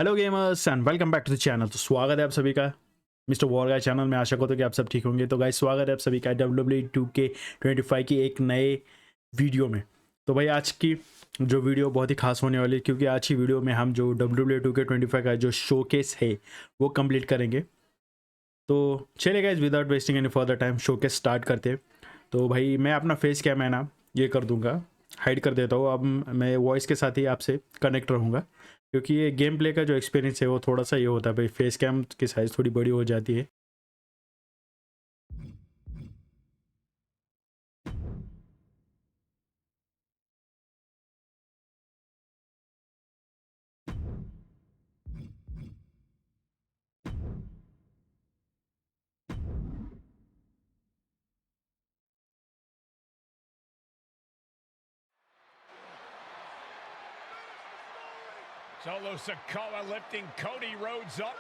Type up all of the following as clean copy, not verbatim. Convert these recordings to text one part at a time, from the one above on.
Hello gamers and welcome back to the channel. तो स्वागत है आप सभी का मिस्टर वॉर का चैनल में। आशा करता हूं कि आप सब ठीक होंगे। तो गाइस स्वागत है आप सभी का WWE 2k25 की एक नए वीडियो में। तो भाई आज की जो वीडियो बहुत ही खास होने वाली है, क्योंकि आज की वीडियो में हम जो WWE 2k25 का जो शोकेस है वो कंप्लीट करेंगे। तो चलिए guys without wasting any further time showcase start करते हैं। तो भाई मैं अपना फेस कैम है ना ये कर दूंगा, हाइड कर देता हूँ। अब मैं वॉइस के साथ ही आपसे कनेक्ट रहूँगा, क्योंकि ये गेम प्ले का जो एक्सपीरियंस है वो थोड़ा सा ये होता है भाई, फेस कैम की साइज़ थोड़ी बड़ी हो जाती है। Solo Sikoa lifting Cody Rhodes up.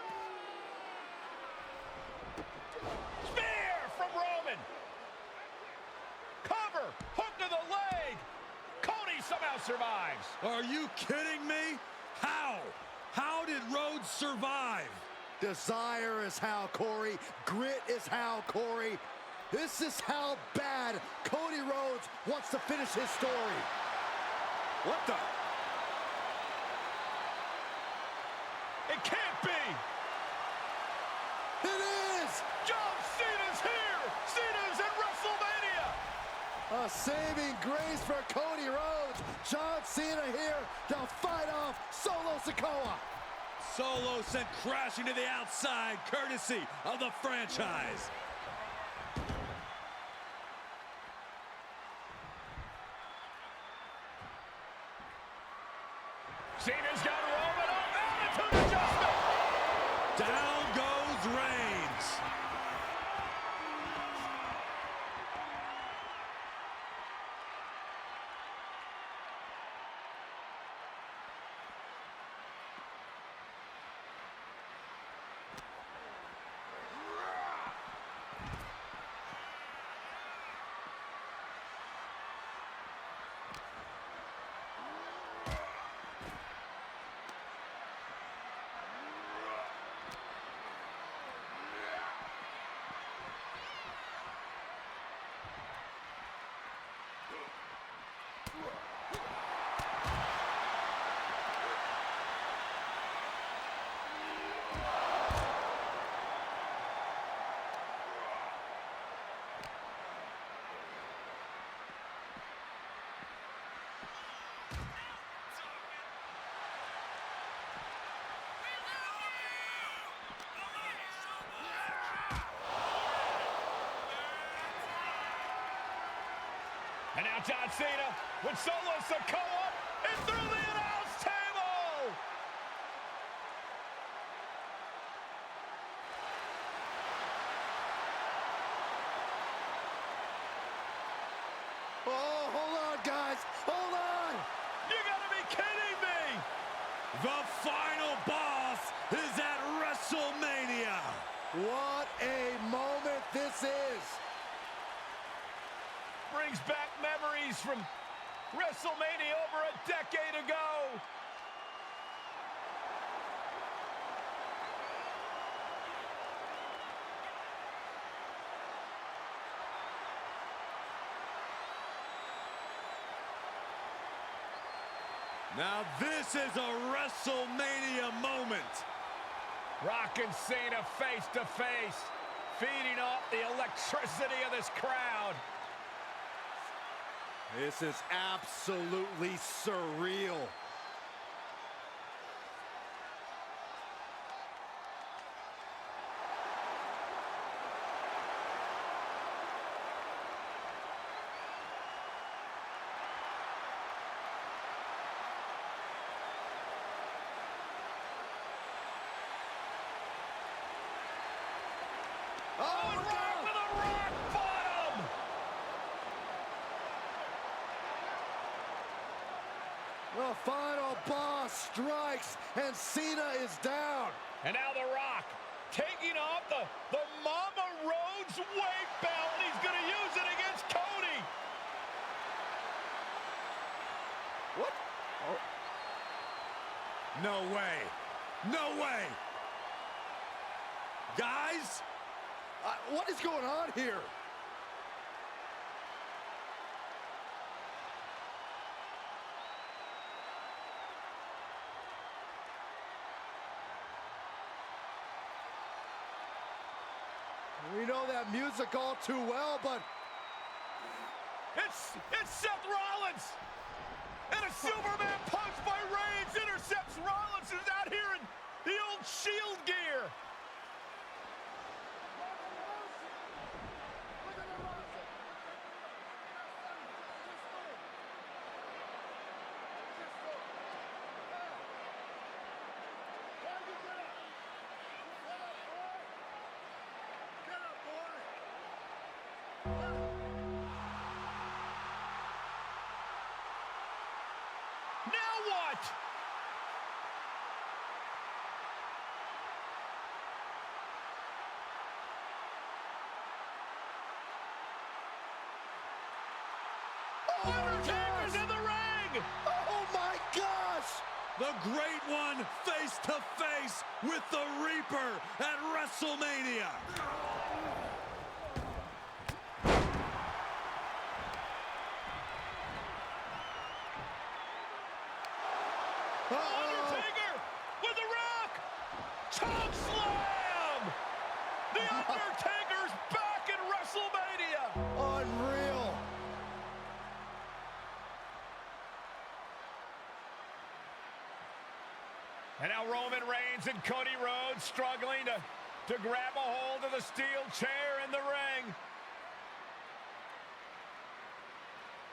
Spear from Roman. Cover, hook to the leg. Cody somehow survives. Are you kidding me? How? How did Rhodes survive? Desire is how, Corey. Grit is how, Corey. This is how bad Cody Rhodes wants to finish his story. What the? It can't be. It is! John Cena's here. Cena's at WrestleMania. A saving grace for Cody Rhodes. John Cena here to fight off Solo Sikoa. Solo sent crashing to the outside, courtesy of the franchise. Cena's got Roman on. Attitude adjustment. Down goes Reigns. And now John Cena with Solo Sikoa and through the announce table. Oh, hold on, guys. Hold on. You gotta be kidding me. The final boss is at WrestleMania. What a moment this is. Brings back memories from WrestleMania over a decade ago. Now this is a WrestleMania moment. Rock and Cena face to face, feeding off the electricity of this crowd. This is absolutely surreal. Oh, Rock with a rock bottom! The final boss strikes and Cena is down. And now The Rock taking off the Mama Rhodes weight belt. He's going to use it against Cody. What? Oh. No way. No way. Guys? What is going on here? We know that music all too well, but It's Seth Rollins! And a Superman punch by Reigns intercepts Rollins, who's out here in the old Shield gear. Now what? Undertaker's in the ring! oh my gosh! The Great One face to face with the Reaper at WrestleMania. Undertaker with the Rock! Choke slam! The Undertaker's back in WrestleMania! Unreal! And now Roman Reigns and Cody Rhodes struggling to grab a hold of the steel chair in the ring.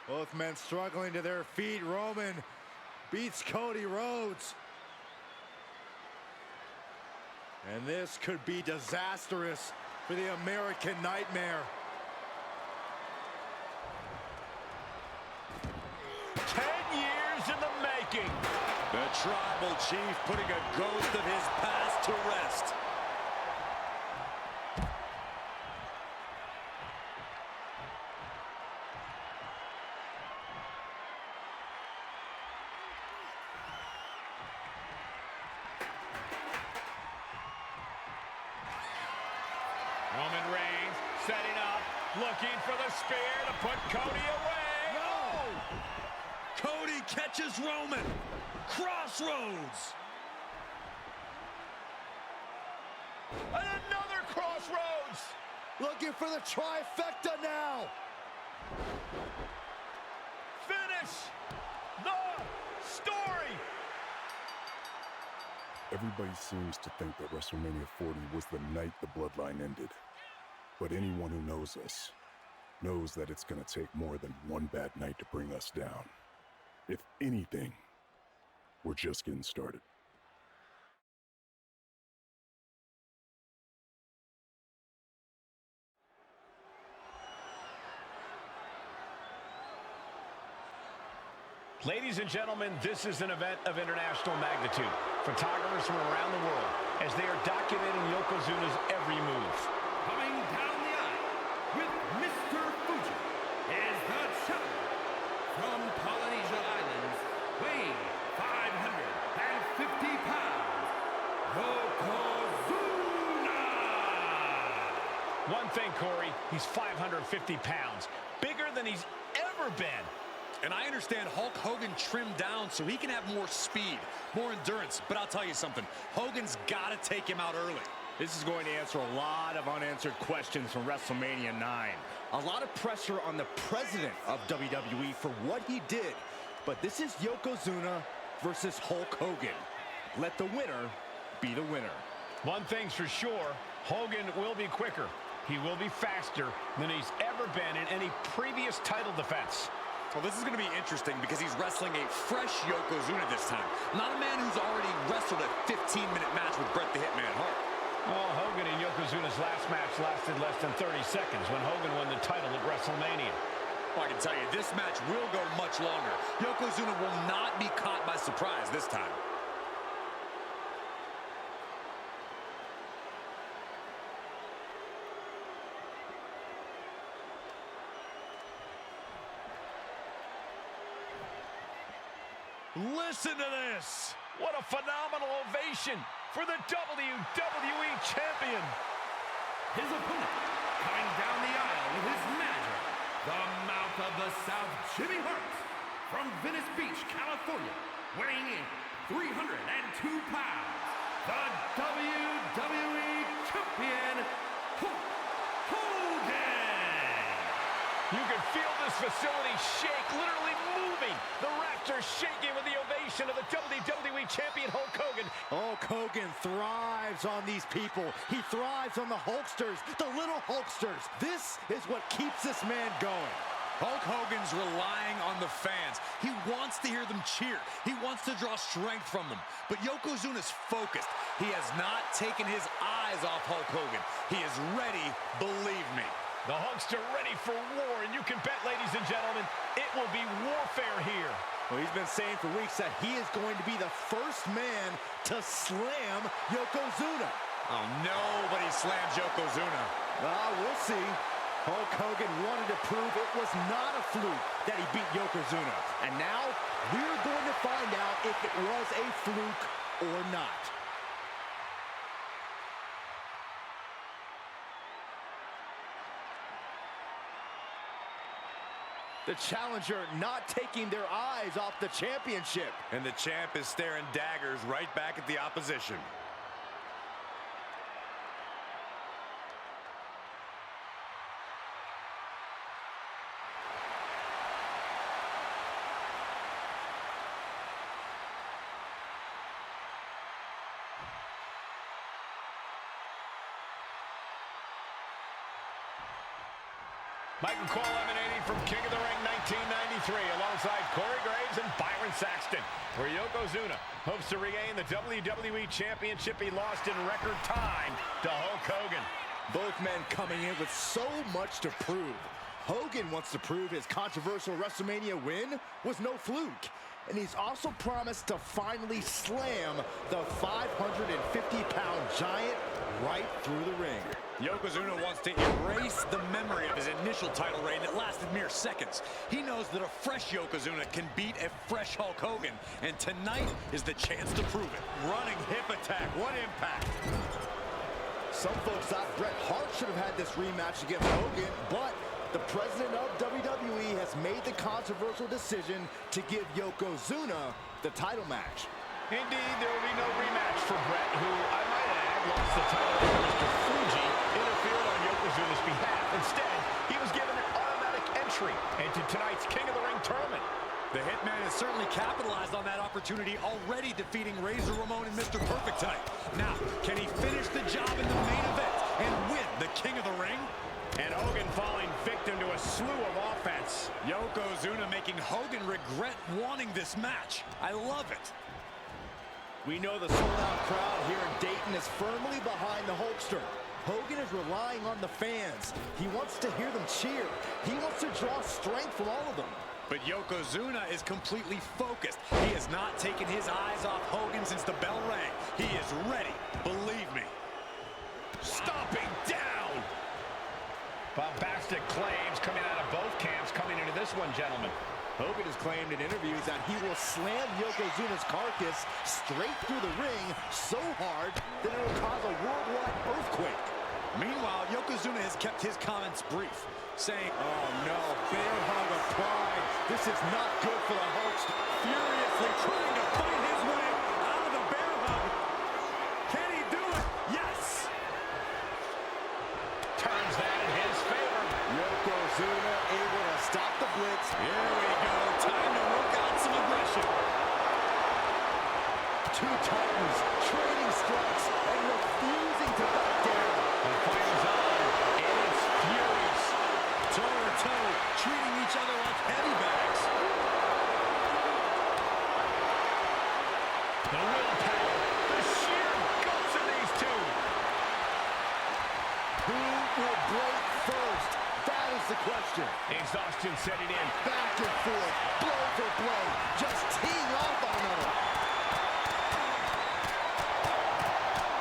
Both men struggling to their feet. Roman beats Cody Rhodes. And this could be disastrous for the American Nightmare. 10 years in the making. The Tribal Chief putting a ghost of his past to rest. Roman Reigns setting up, looking for the spear to put Cody away. No! Cody catches Roman. Crossroads. And another crossroads. Looking for the trifecta now. Finish the story. Everybody seems to think that WrestleMania 40 was the night the Bloodline ended. But anyone who knows us knows that it's going to take more than one bad night to bring us down. If anything, we're just getting started. Ladies and gentlemen, this is an event of international magnitude. Photographers from around the world as they are documenting Yokozuna's every move. Coming down the aisle with Mr. Fuji is the challenger from Polynesia Islands, weighing 550 pounds, Yokozuna! One thing, Corey, he's 550 pounds, bigger than he's ever been. And I understand Hulk Hogan trimmed down so he can have more speed, more endurance. But I'll tell you something, Hogan's got to take him out early. This is going to answer a lot of unanswered questions from WrestleMania 9. A lot of pressure on the president of WWE for what he did. But this is Yokozuna versus Hulk Hogan. Let the winner be the winner. One thing's for sure, Hogan will be quicker. He will be faster than he's ever been in any previous title defense. Well, this is going to be interesting because he's wrestling a fresh Yokozuna this time. Not a man who's already wrestled a 15-minute match with Bret the Hitman Hart. Well, Hogan and Yokozuna's last match lasted less than 30 seconds when Hogan won the title at WrestleMania. Well, I can tell you, this match will go much longer. Yokozuna will not be caught by surprise this time. Listen to this. What a phenomenal ovation. for the WWE Champion. His opponent, coming down the aisle with his manager, the Mouth of the South, Jimmy Hart, from Venice Beach, California, weighing in 302 pounds, the WWE Champion, Hulk Hogan. You can feel this facility shake, literally moving. The rafters shaking with the ovation of the WWE Champion Hulk Hogan. Hulk Hogan thrives on these people. He thrives on the Hulksters, the little Hulksters. This is what keeps this man going. Hulk Hogan's relying on the fans. He wants to hear them cheer. He wants to draw strength from them. But Yokozuna's focused. He has not taken his eyes off Hulk Hogan. He is ready, believe me. The Hulkster ready for war, and you can bet, ladies and gentlemen, it will be warfare here. Well, he's been saying for weeks that he is going to be the first man to slam Yokozuna. Oh, nobody slams Yokozuna. We'll see. Hulk Hogan wanted to prove it was not a fluke that he beat Yokozuna. And now, we're going to find out if it was a fluke or not. The challenger not taking their eyes off the championship. And the champ is staring daggers right back at the opposition. Michael Cole emanating from King of the Ring 1993 alongside Corey Graves and Byron Saxton, where Yokozuna hopes to regain the WWE Championship he lost in record time to Hulk Hogan. Both men coming in with so much to prove. Hogan wants to prove his controversial WrestleMania win was no fluke. And he's also promised to finally slam the 550-pound giant right through the ring. Yokozuna wants to erase the memory of his initial title reign that lasted mere seconds. He knows that a fresh Yokozuna can beat a fresh Hulk Hogan, and tonight is the chance to prove it. Running hip attack, what impact! Some folks thought Bret Hart should have had this rematch against Hogan, but the president of WWE has made the controversial decision to give Yokozuna the title match. Indeed, there will be no rematch for Bret, who, I might add, lost the title to Mr. Fuji, interfered on Yokozuna's behalf. Instead, he was given an automatic entry into tonight's King of the Ring tournament. The Hitman has certainly capitalized on that opportunity, already defeating Razor Ramon and Mr. Perfect tonight. Now, can he finish the job in the main event and win the King of the Ring? And Hogan falling victim to a slew of offense. Yokozuna making Hogan regret wanting this match. I love it. We know the sold-out crowd here in Dayton is firmly behind the Hulkster. Hogan is relying on the fans. He wants to hear them cheer. He wants to draw strength from all of them. But Yokozuna is completely focused. He has not taken his eyes off Hogan since the bell rang. He is ready, believe me. Stomping down! Bombastic claims coming out of both camps coming into this one, gentlemen. Hogan has claimed in interviews that he will slam Yokozuna's carcass straight through the ring so hard that it will cause a worldwide earthquake. Meanwhile, Yokozuna has kept his comments brief, saying, "Oh no, bear hug of pride. This is not good for the Hulkster." furiously trying to fight his way out of the bear hug. Can he do it? Yes! Turns that in his favor. Yokozuna able to stop the blitz. Here we go. Time to work out some aggression. Two Titans trading strikes and refusing to back down. The fight is on, and it's furious. Toe-to-toe, treating each other like heavy bags. The willpower, the sheer guts of these two. Who will break first? That is the question. Exhaustion setting in. Back and forth, blow for blow, just teeing off on another.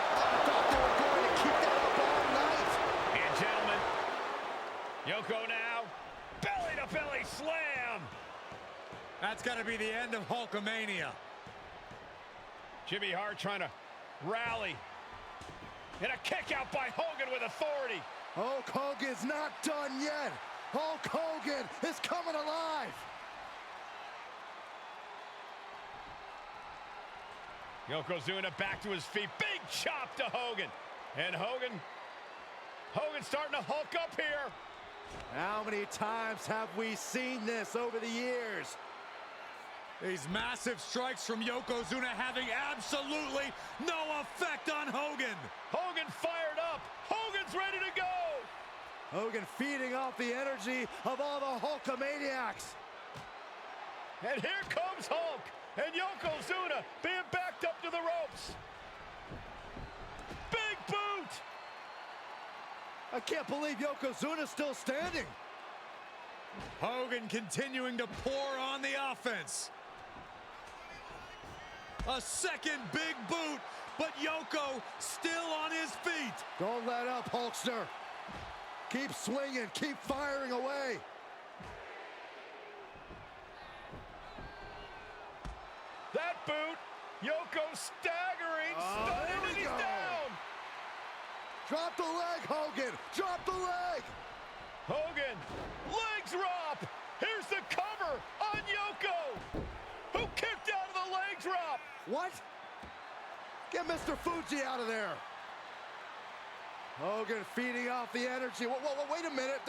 I thought they were going to keep that up all night. And gentlemen, Yoko now, belly-to-belly slam. That's got to be the end of Hulkamania. Jimmy Hart trying to Rally. And a kick out by Hogan with authority. Hulk Hogan's not done yet. Hulk Hogan is coming alive. Yokozuna back to his feet. Big chop to Hogan. And Hogan's starting to hulk up here. How many times have we seen this over the years? These massive strikes from Yokozuna having absolutely no effect on Hogan. Hogan fired up. Hogan's ready to go. Hogan feeding off the energy of all the Hulkamaniacs. And here comes Hulk. And Yokozuna being backed up to the ropes. Big boot. I can't believe Yokozuna's still standing. Hogan continuing to pour on the offense. A second big boot, but Yoko still on his feet. Don't let up, Hulkster. Keep swinging, keep firing away. That boot, Yoko staggering, stunning, and he's down. Drop the leg, Hogan. Drop the leg. Hogan, leg drop. Here's the cover on Yoko, who kicked out of the leg drop. What? Get Mr. Fuji out of there. Hogan feeding off the energy. Wait a minute.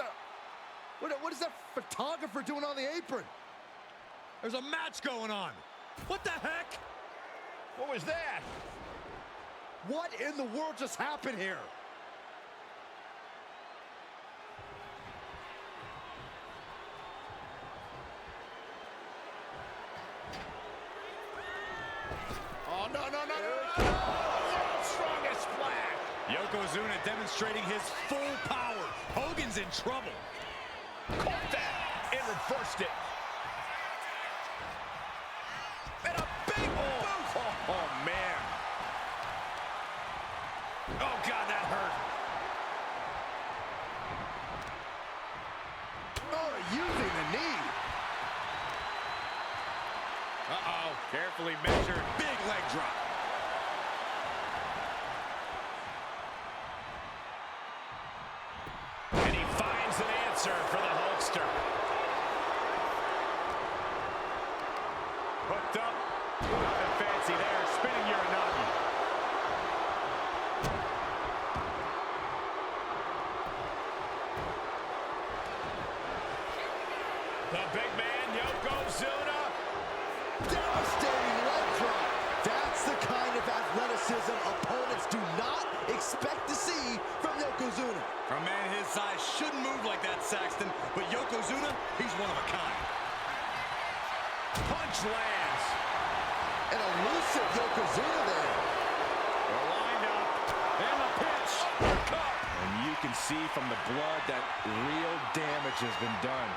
What is that photographer doing on the apron? There's a match going on. What the heck? What was that? What in the world just happened here? Oh, no. Strongest splash. Yokozuna demonstrating his full power. Hogan's in trouble. Caught that and reversed it. And a big boot. Oh, man. Oh, God, that hurt. Oh, using the knee. Uh-oh, carefully measured, big leg drop. And he finds an answer for the Hulkster. Hooked up, nothing fancy there, spinning Uranagi. The big man, Yokozuna. Devastating leg drop. That's the kind of athleticism opponents do not expect to see from Yokozuna. A man his size shouldn't move like that, Saxton, but Yokozuna, he's one of a kind. Punch lands. An elusive Yokozuna there. They're lined up, and the pitch. Uppercut. And you can see from the blood that real damage has been done.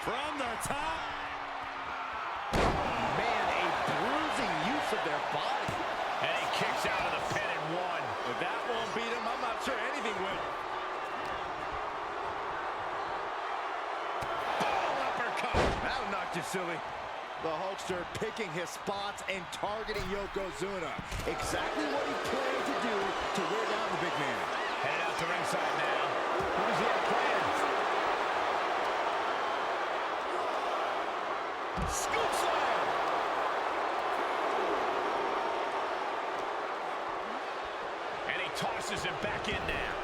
From the top. Man, a bruising use of their body. And he kicks out of the pin and one. If that won't beat him, I'm not sure anything will. Ball uppercut. That'll knock you silly. The Hulkster picking his spots and targeting Yokozuna. Exactly what he planned to do to wear down the big man. Headed out to ringside now. Who does he have planned? Scoop slam. And he tosses him back in now.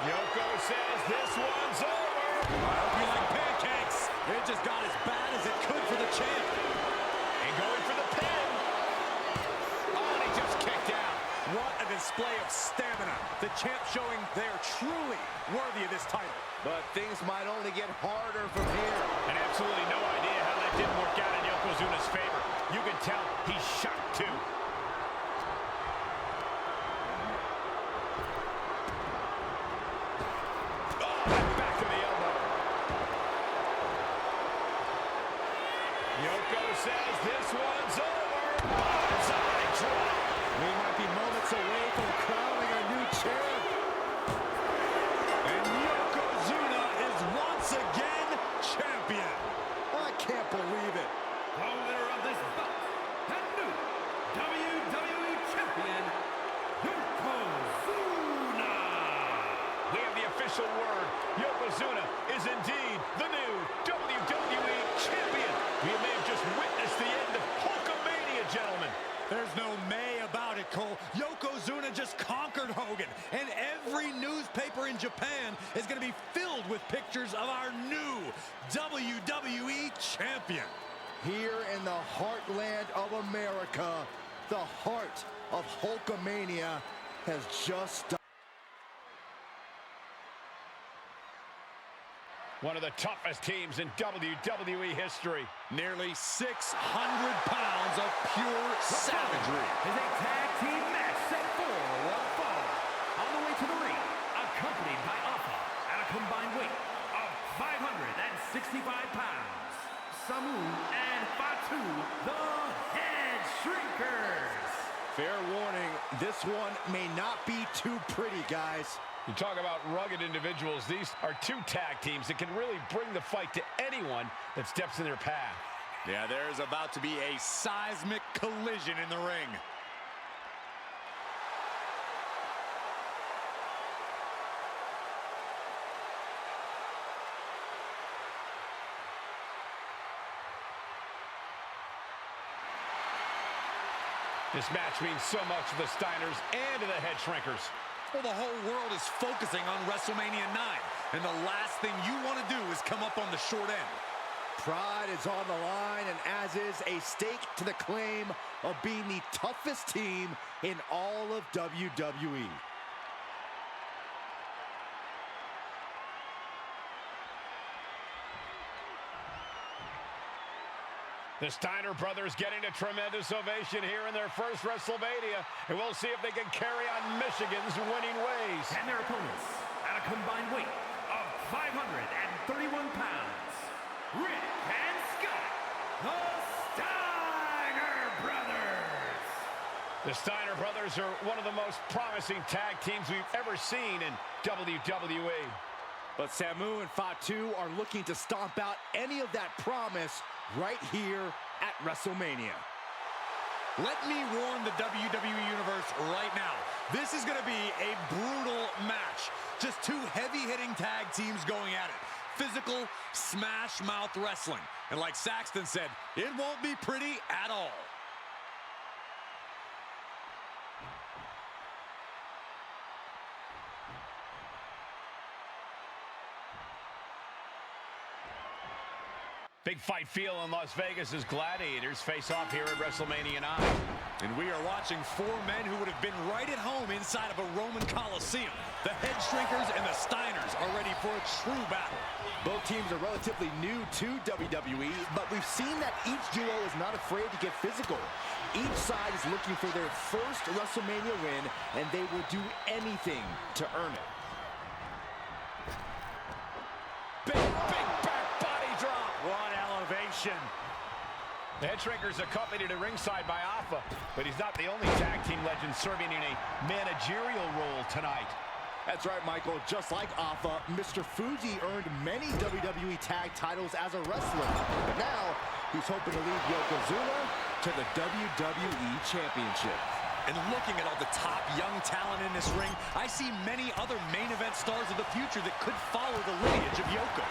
Yoko says this one's over. I hope you like pancakes. It just got as bad as it could for the champ. And going for the pin. Oh, and he just kicked out. What a display of stamina. The champ showing they are truly worthy of this title. But things might only get harder from here. And absolutely no idea how that didn't work out in Yokozuna's favor. You can tell he's shocked too. Back of the elbow. Yoko says this one's over. Bonsai drop. We might be moments away from crowning a new champ. And Yokozuna is once again champion. I can't believe We may have just witnessed the end of Hulkamania, gentlemen. There's no may about it, Cole. Yokozuna just conquered Hogan, and every newspaper in Japan is going to be filled with pictures of our new WWE champion. Here in the heartland of America, the heart of Hulkamania has just started. One of the toughest teams in WWE history. Nearly 600 pounds of pure savagery. Is a tag team match set for one fall. On the way to the ring, accompanied by Alpha at a combined weight of 565 pounds. Samu and Fatu, the Headshrinkers. Fair warning, this one may not be too pretty, guys. You talk about rugged individuals. These are two tag teams that can really bring the fight to anyone that steps in their path. Yeah, there's about to be a seismic collision in the ring. This match means so much to the Steiners and to the Headshrinkers. Well, the whole world is focusing on WrestleMania 9, and the last thing you want to do is come up on the short end. Pride is on the line, and as is a stake to the claim of being the toughest team in all of WWE. The Steiner brothers getting a tremendous ovation here in their first WrestleMania, and we'll see if they can carry on Michigan's winning ways. And their opponents at a combined weight of 531 pounds, Rick and Scott, the Steiner brothers. The Steiner brothers are one of the most promising tag teams we've ever seen in WWE. But Samu and Fatu are looking to stomp out any of that promise right here at WrestleMania. Let me warn the WWE Universe right now. This is going to be a brutal match. Just two heavy-hitting tag teams going at it. Physical, smash-mouth wrestling. And like Saxton said, it won't be pretty at all. Big fight feel in Las Vegas as gladiators face off here at WrestleMania 9. And we are watching four men who would have been right at home inside of a Roman Coliseum. The Headshrinkers and the Steiners are ready for a true battle. Both teams are relatively new to WWE, but we've seen that each duo is not afraid to get physical. Each side is looking for their first WrestleMania win, and they will do anything to earn it. Big back body drop. What elevation. The Headshrinkers accompanied at ringside by Alpha, but he's not the only tag team legend serving in a managerial role tonight. That's right, Michael. Just like Alpha, Mr. Fuji earned many WWE tag titles as a wrestler. But now, he's hoping to lead Yokozuna to the WWE Championship. And looking at all the top young talent in this ring, I see many other main event stars of the future that could follow the lineage of Yoko.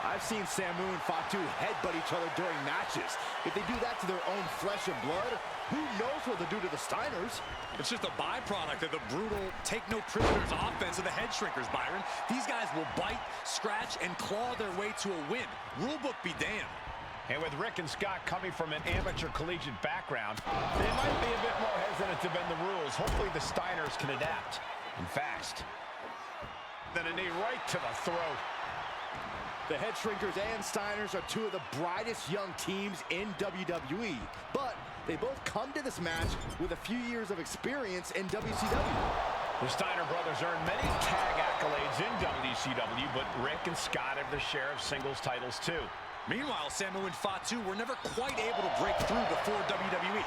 I've seen Samu and Fatu headbutt each other during matches. If they do that to their own flesh and blood, who knows what they'll do to the Steiners? It's just a byproduct of the brutal take-no-prisoners offense of the Headshrinkers, Byron. These guys will bite, scratch, and claw their way to a win. Rulebook be damned. And with Rick and Scott coming from an amateur collegiate background, they might be a bit more hesitant to bend the rules. Hopefully the Steiners can adapt, and fast. Then a knee right to the throat. The Headshrinkers and Steiners are two of the brightest young teams in WWE, but they both come to this match with a few years of experience in WCW. The Steiner brothers earned many tag accolades in WCW, but Rick and Scott have their share of singles titles too. Meanwhile, Samu and Fatu were never quite able to break through before WWE.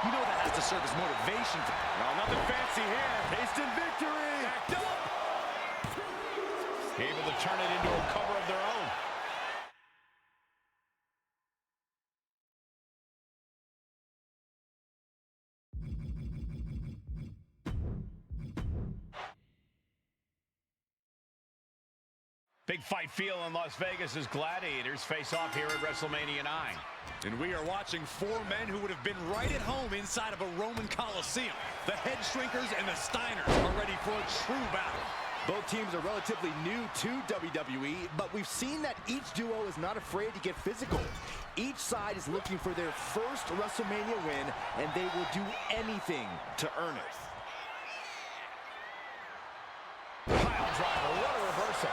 You know that has to serve as motivation. No, nothing fancy here. Instant victory! Backed up. Able to turn it into a cover of their own. Big fight feel in Las Vegas as gladiators face off here at WrestleMania 9. And we are watching four men who would have been right at home inside of a Roman Coliseum. The Headshrinkers and the Steiners are ready for a true battle. Both teams are relatively new to WWE, but we've seen that each duo is not afraid to get physical. Each side is looking for their first WrestleMania win, and they will do anything to earn it. Pile driver, what a reversal.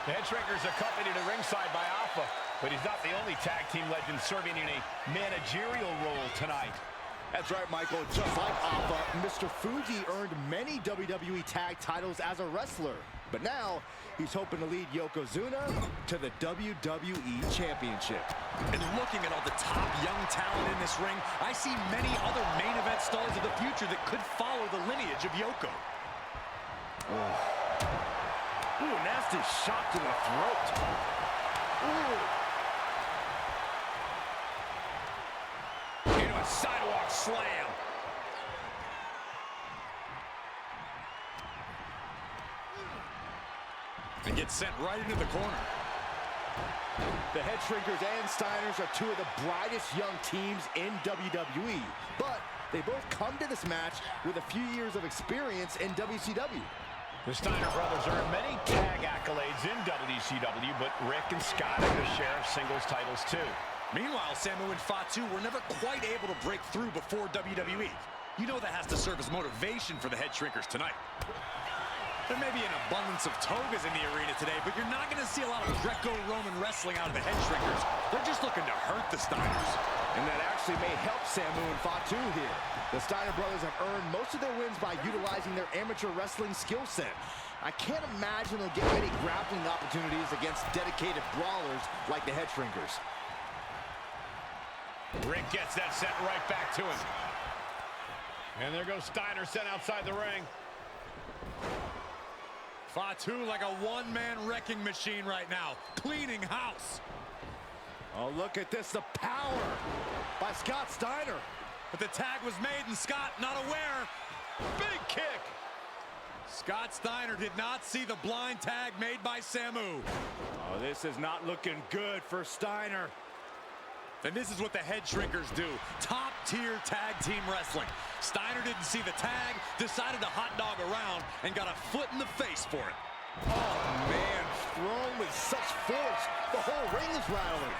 The Headshrinkers accompanied at ringside by Alpha, but he's not the only tag team legend serving in a managerial role tonight. That's right, Michael. Just like Alpha, Mr. Fuji earned many WWE tag titles as a wrestler. But now, he's hoping to lead Yokozuna to the WWE Championship. And looking at all the top young talent in this ring, I see many other main event stars of the future that could follow the lineage of Yoko. Ooh, nasty shot to the throat. Ooh. Into a sidewalk slam. And gets sent right into the corner. The Headshrinkers and Steiners are two of the brightest young teams in WWE. But they both come to this match with a few years of experience in WCW. The Steiner brothers earned many tag accolades in WCW, but Rick and Scott have their share of singles titles too. Meanwhile, Samu and Fatu were never quite able to break through before WWE. You know that has to serve as motivation for the Headshrinkers tonight. There may be an abundance of togas in the arena today, but you're not going to see a lot of Greco-Roman wrestling out of the Headshrinkers. They're just looking to hurt the Steiners. And that actually may help Samu and Fatu here. The Steiner brothers have earned most of their wins by utilizing their amateur wrestling skill set. I can't imagine they'll get many grappling opportunities against dedicated brawlers like the Headshrinkers. Rick gets that sent right back to him. And there goes Steiner sent outside the ring. Fatu like a one-man wrecking machine right now, cleaning house. Oh, look at this, the power by Scott Steiner. But the tag was made and Scott not aware. Big kick. Scott Steiner did not see the blind tag made by Samu. Oh, this is not looking good for Steiner. And this is what the Headshrinkers do. Top-tier tag team wrestling. Steiner didn't see the tag, decided to hot dog around, and got a foot in the face for it. Oh, man, thrown with such force. The whole ring is rattling.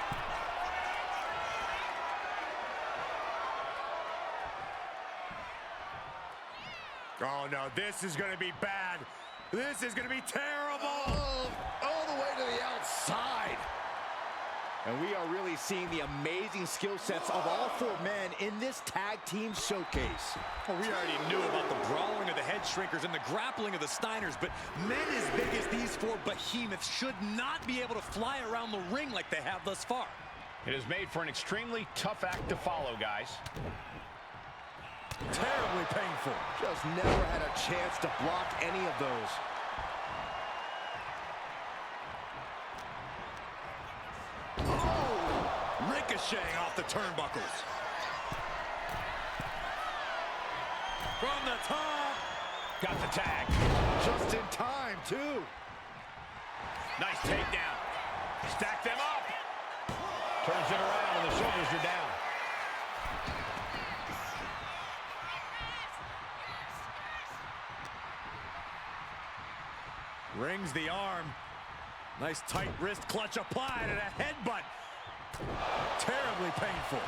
Oh, no, this is going to be bad. This is going to be terrible. Oh, all the way to the outside. And we are really seeing the amazing skill sets of all four men in this tag team showcase. Well, we already knew about the brawling of the Headshrinkers and the grappling of the Steiners, but men as big as these four behemoths should not be able to fly around the ring like they have thus far. It is made for an extremely tough act to follow, guys. Terribly painful. Just never had a chance to block any of those. Oh! Ricocheting off the turnbuckles. From the top. Got the tag. Just in time, too. Nice takedown. Stack them up. Turns it around and the shoulders are down. Rings the arm. Nice tight wrist clutch applied and a headbutt. Terribly painful.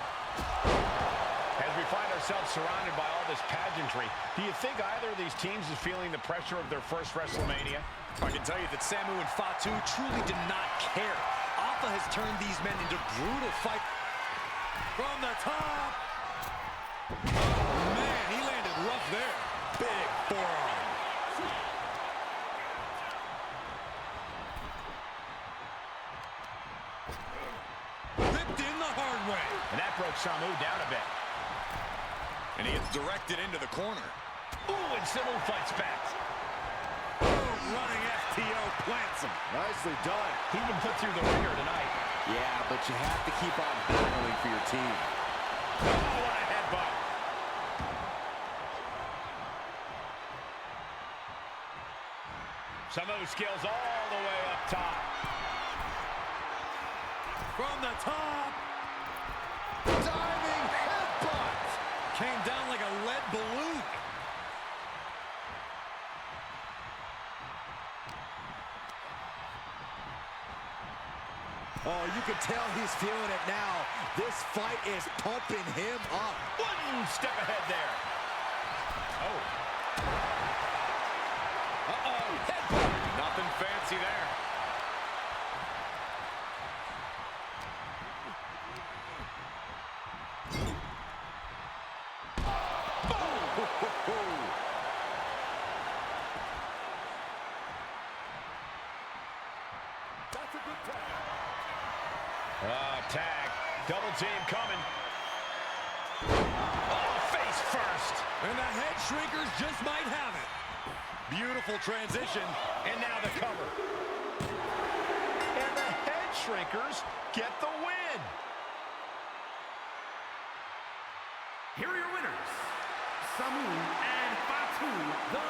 As we find ourselves surrounded by all this pageantry, do you think either of these teams is feeling the pressure of their first WrestleMania? I can tell you that Samu and Fatu truly did not care. Alpha has turned these men into brutal fight. From the top. Man, he landed rough there. Big forearm. Ripped in the hard way. And that broke Samu down a bit. And he gets directed into the corner. Ooh, and Samu fights back. Running FTO plants him. Nicely done. He's been put through the ringer tonight. Yeah, but you have to keep on battling for your team. Oh, what a headbutt. Some of those skills all the way up top. From the top. Diving headbutt. Came down like a lead balloon. Oh, you can tell he's feeling it now. This fight is pumping him up. One step ahead there. Oh. Uh-oh. Headbutt. Nothing fancy there. That's a good tag. Tag. Double team coming. Oh, face first. And the Headshrinkers just might have it. Beautiful transition. And now the cover. And the Headshrinkers get the win. Here are your winners, Samu and Fatu, the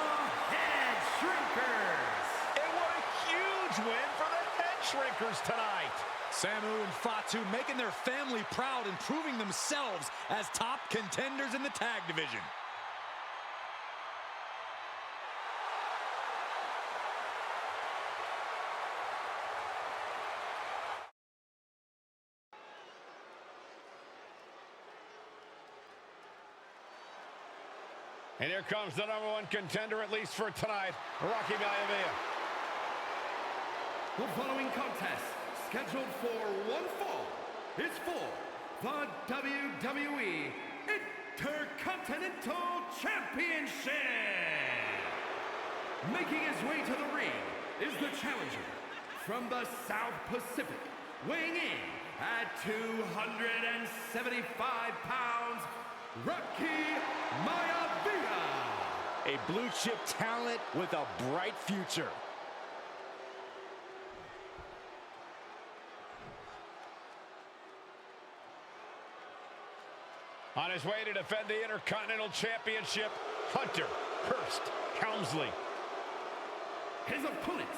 Headshrinkers. And what a huge win for the Headshrinkers tonight. Samu and Fatu making their family proud and proving themselves as top contenders in the tag division. And here comes the #1 contender, at least for tonight, Rocky Maivia. The following contest, scheduled for one fall, is for the WWE Intercontinental Championship. Making his way to the ring is the challenger from the South Pacific, weighing in at 275 pounds, Rocky Maivia. A blue chip talent with a bright future. On his way to defend the Intercontinental Championship, Hunter Hearst Helmsley. His opponent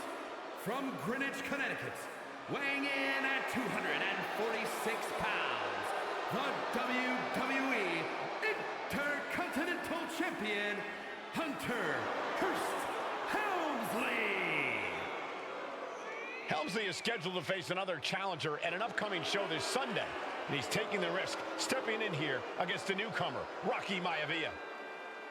from Greenwich, Connecticut, weighing in at 246 pounds, the WWE Intercontinental Champion, Hunter Hearst Helmsley. Helmsley is scheduled to face another challenger at an upcoming show this Sunday. And he's taking the risk, stepping in here against a newcomer, Rocky Maivia.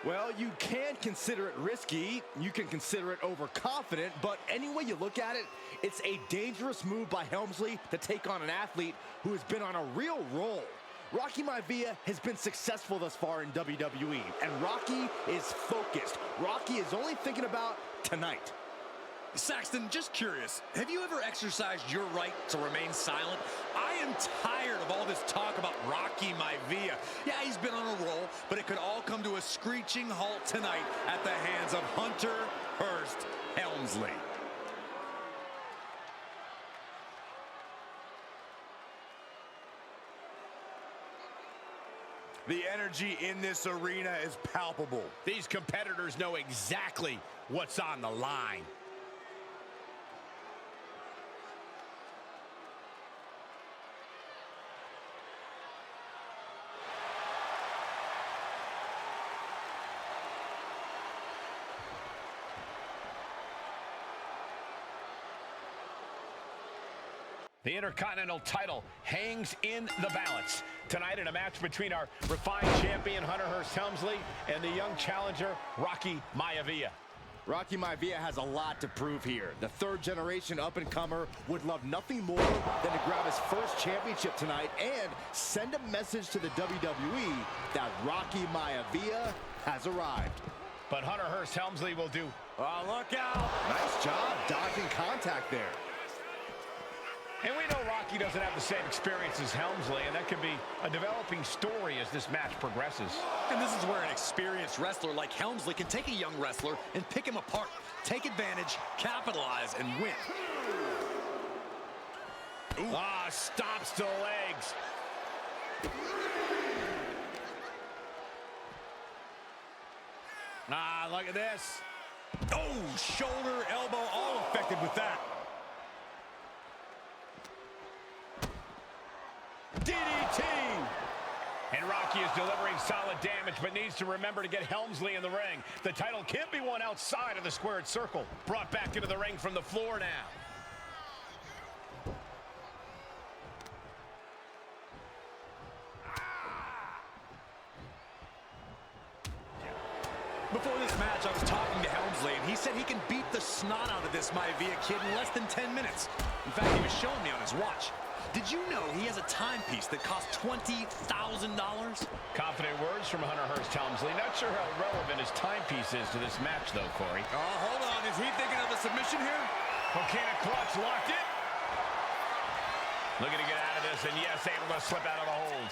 Well, you can consider it risky, you can consider it overconfident, but any way you look at it, it's a dangerous move by Helmsley to take on an athlete who has been on a real roll. Rocky Maivia has been successful thus far in WWE, and Rocky is focused. Rocky is only thinking about tonight. Saxton, just curious, have you ever exercised your right to remain silent? I am tired of all this talk about Rocky Maivia. Yeah, he's been on a roll, but it could all come to a screeching halt tonight at the hands of Hunter Hearst Helmsley. The energy in this arena is palpable. These competitors know exactly what's on the line. The Intercontinental title hangs in the balance tonight in a match between our refined champion Hunter Hearst Helmsley and the young challenger Rocky Maivia. Rocky Maivia has a lot to prove here. The third-generation up-and-comer would love nothing more than to grab his first championship tonight and send a message to the WWE that Rocky Maivia has arrived. But Hunter Hearst Helmsley will do. Oh, look out! Nice job dodging contact there. And we know Rocky doesn't have the same experience as Helmsley, and that could be a developing story as this match progresses. And this is where an experienced wrestler like Helmsley can take a young wrestler and pick him apart, take advantage, capitalize, and win. Ah, stops to the legs. Ah, look at this. Oh, shoulder, elbow, all affected with that. DDT! And Rocky is delivering solid damage, but needs to remember to get Helmsley in the ring. The title can't be won outside of the squared circle. Brought back into the ring from the floor now. Before this match, I was talking to Helmsley, and he said he can beat the snot out of this Maivia kid in less than 10 minutes. In fact, he was showing me on his watch. Did you know he has a timepiece that costs $20,000? Confident words from Hunter Hearst Helmsley. Not sure how relevant his timepiece is to this match, though, Corey. Oh, hold on. Is he thinking of a submission here? Coquina clutch locked in. Looking to get out of this, and yes, able to slip out of the hold.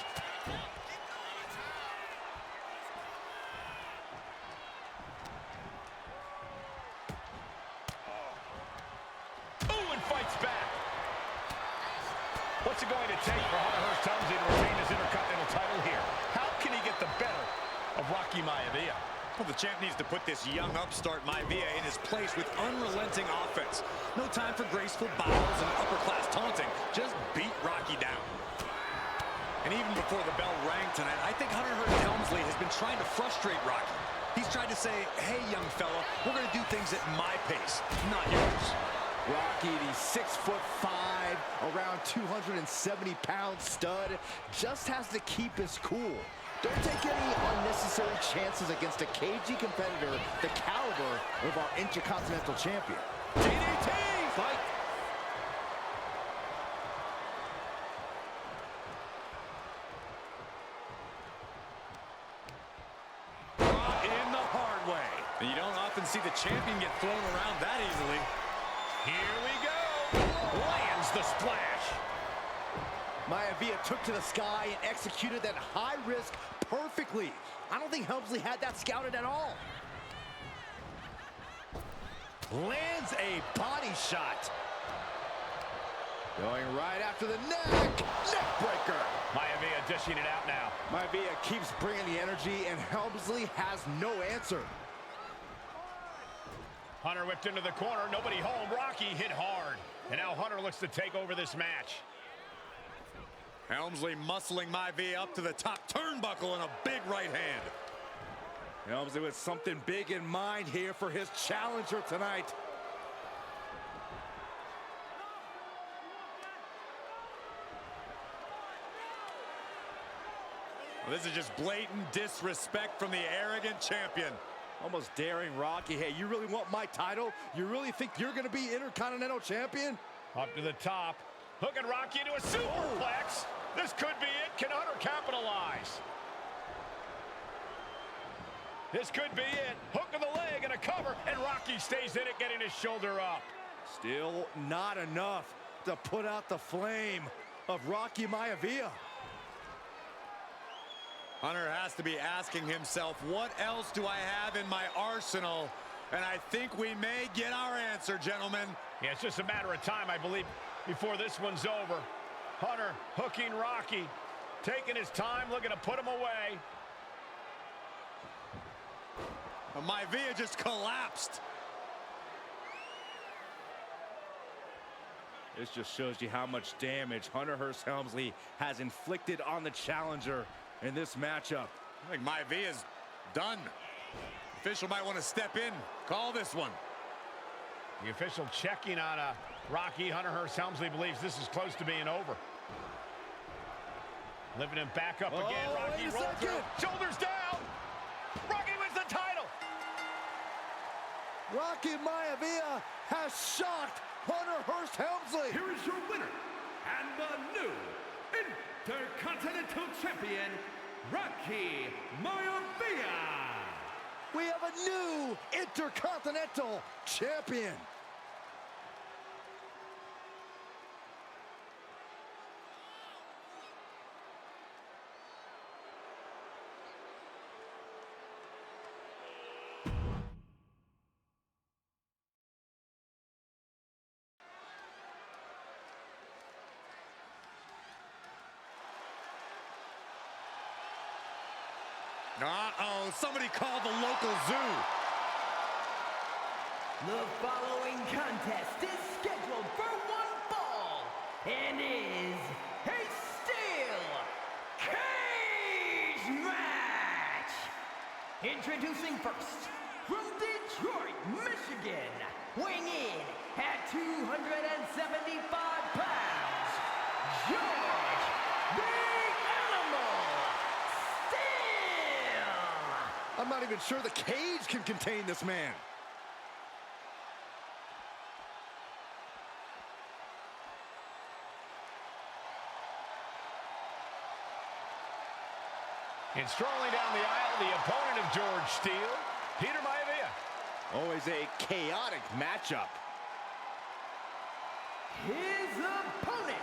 Oh, and fights back. What's it going to take for Hunter Hearst Helmsley to retain his Intercontinental title here? How can he get the better of Rocky Maivia? Well, the champ needs to put this young upstart Maivia in his place with unrelenting offense. No time for graceful bows and upper-class taunting. Just beat Rocky down. And even before the bell rang tonight, I think Hunter Hearst Helmsley has been trying to frustrate Rocky. He's tried to say, hey, young fella, we're going to do things at my pace, not yours. Rocky, the 6'5", around 270-pound stud, just has to keep his cool. Don't take any unnecessary chances against a cagey competitor the caliber of our Intercontinental Champion. DDT! Fight! Brought in the hard way. And you don't often see the champion get thrown around that easily. Here we go. Lands the splash. Maivia took to the sky and executed that high risk perfectly. I don't think Helmsley had that scouted at all. Lands a body shot. Going right after the neck breaker. Maivia dishing it out now. Maivia keeps bringing the energy, and Helmsley has no answer. Hunter whipped into the corner, nobody home. Rocky hit hard. And now Hunter looks to take over this match. Helmsley muscling Maivia up to the top turnbuckle in a big right hand. Helmsley with something big in mind here for his challenger tonight. Well, this is just blatant disrespect from the arrogant champion. Almost daring Rocky. Hey, you really want my title? You really think you're going to be Intercontinental Champion? Up to the top. Hooking Rocky into a superplex. This could be it. Can Hunter capitalize? This could be it. Hook of the leg and a cover. And Rocky stays in it, getting his shoulder up. Still not enough to put out the flame of Rocky Maivia. Hunter has to be asking himself, what else do I have in my arsenal? And I think we may get our answer, gentlemen. Yeah, it's just a matter of time, I believe, before this one's over. Hunter hooking Rocky, taking his time, looking to put him away. Maivia just collapsed. This just shows you how much damage Hunter Hearst Helmsley has inflicted on the challenger in this matchup. I think Maivia's done. Official might want to step in, call this one. The official checking on Rocky. Hunter Hearst Helmsley believes this is close to being over. Lifting him back up again. Rocky rolls through. Shoulders down. Rocky wins the title. Rocky Maivia has shocked Hunter Hearst Helmsley. Here is your winner and the new Intercontinental Champion, Rocky Maivia. We have a new Intercontinental Champion. Uh-oh, somebody called the local zoo. The following contest is scheduled for one fall and is a steel cage match. Introducing first, from Detroit, Michigan, weighing in at 275 pounds, George the Animal Steele. I'm not even sure the cage can contain this man. And strolling down the aisle, the opponent of George Steele, Peter Maivia. Always a chaotic matchup. His opponent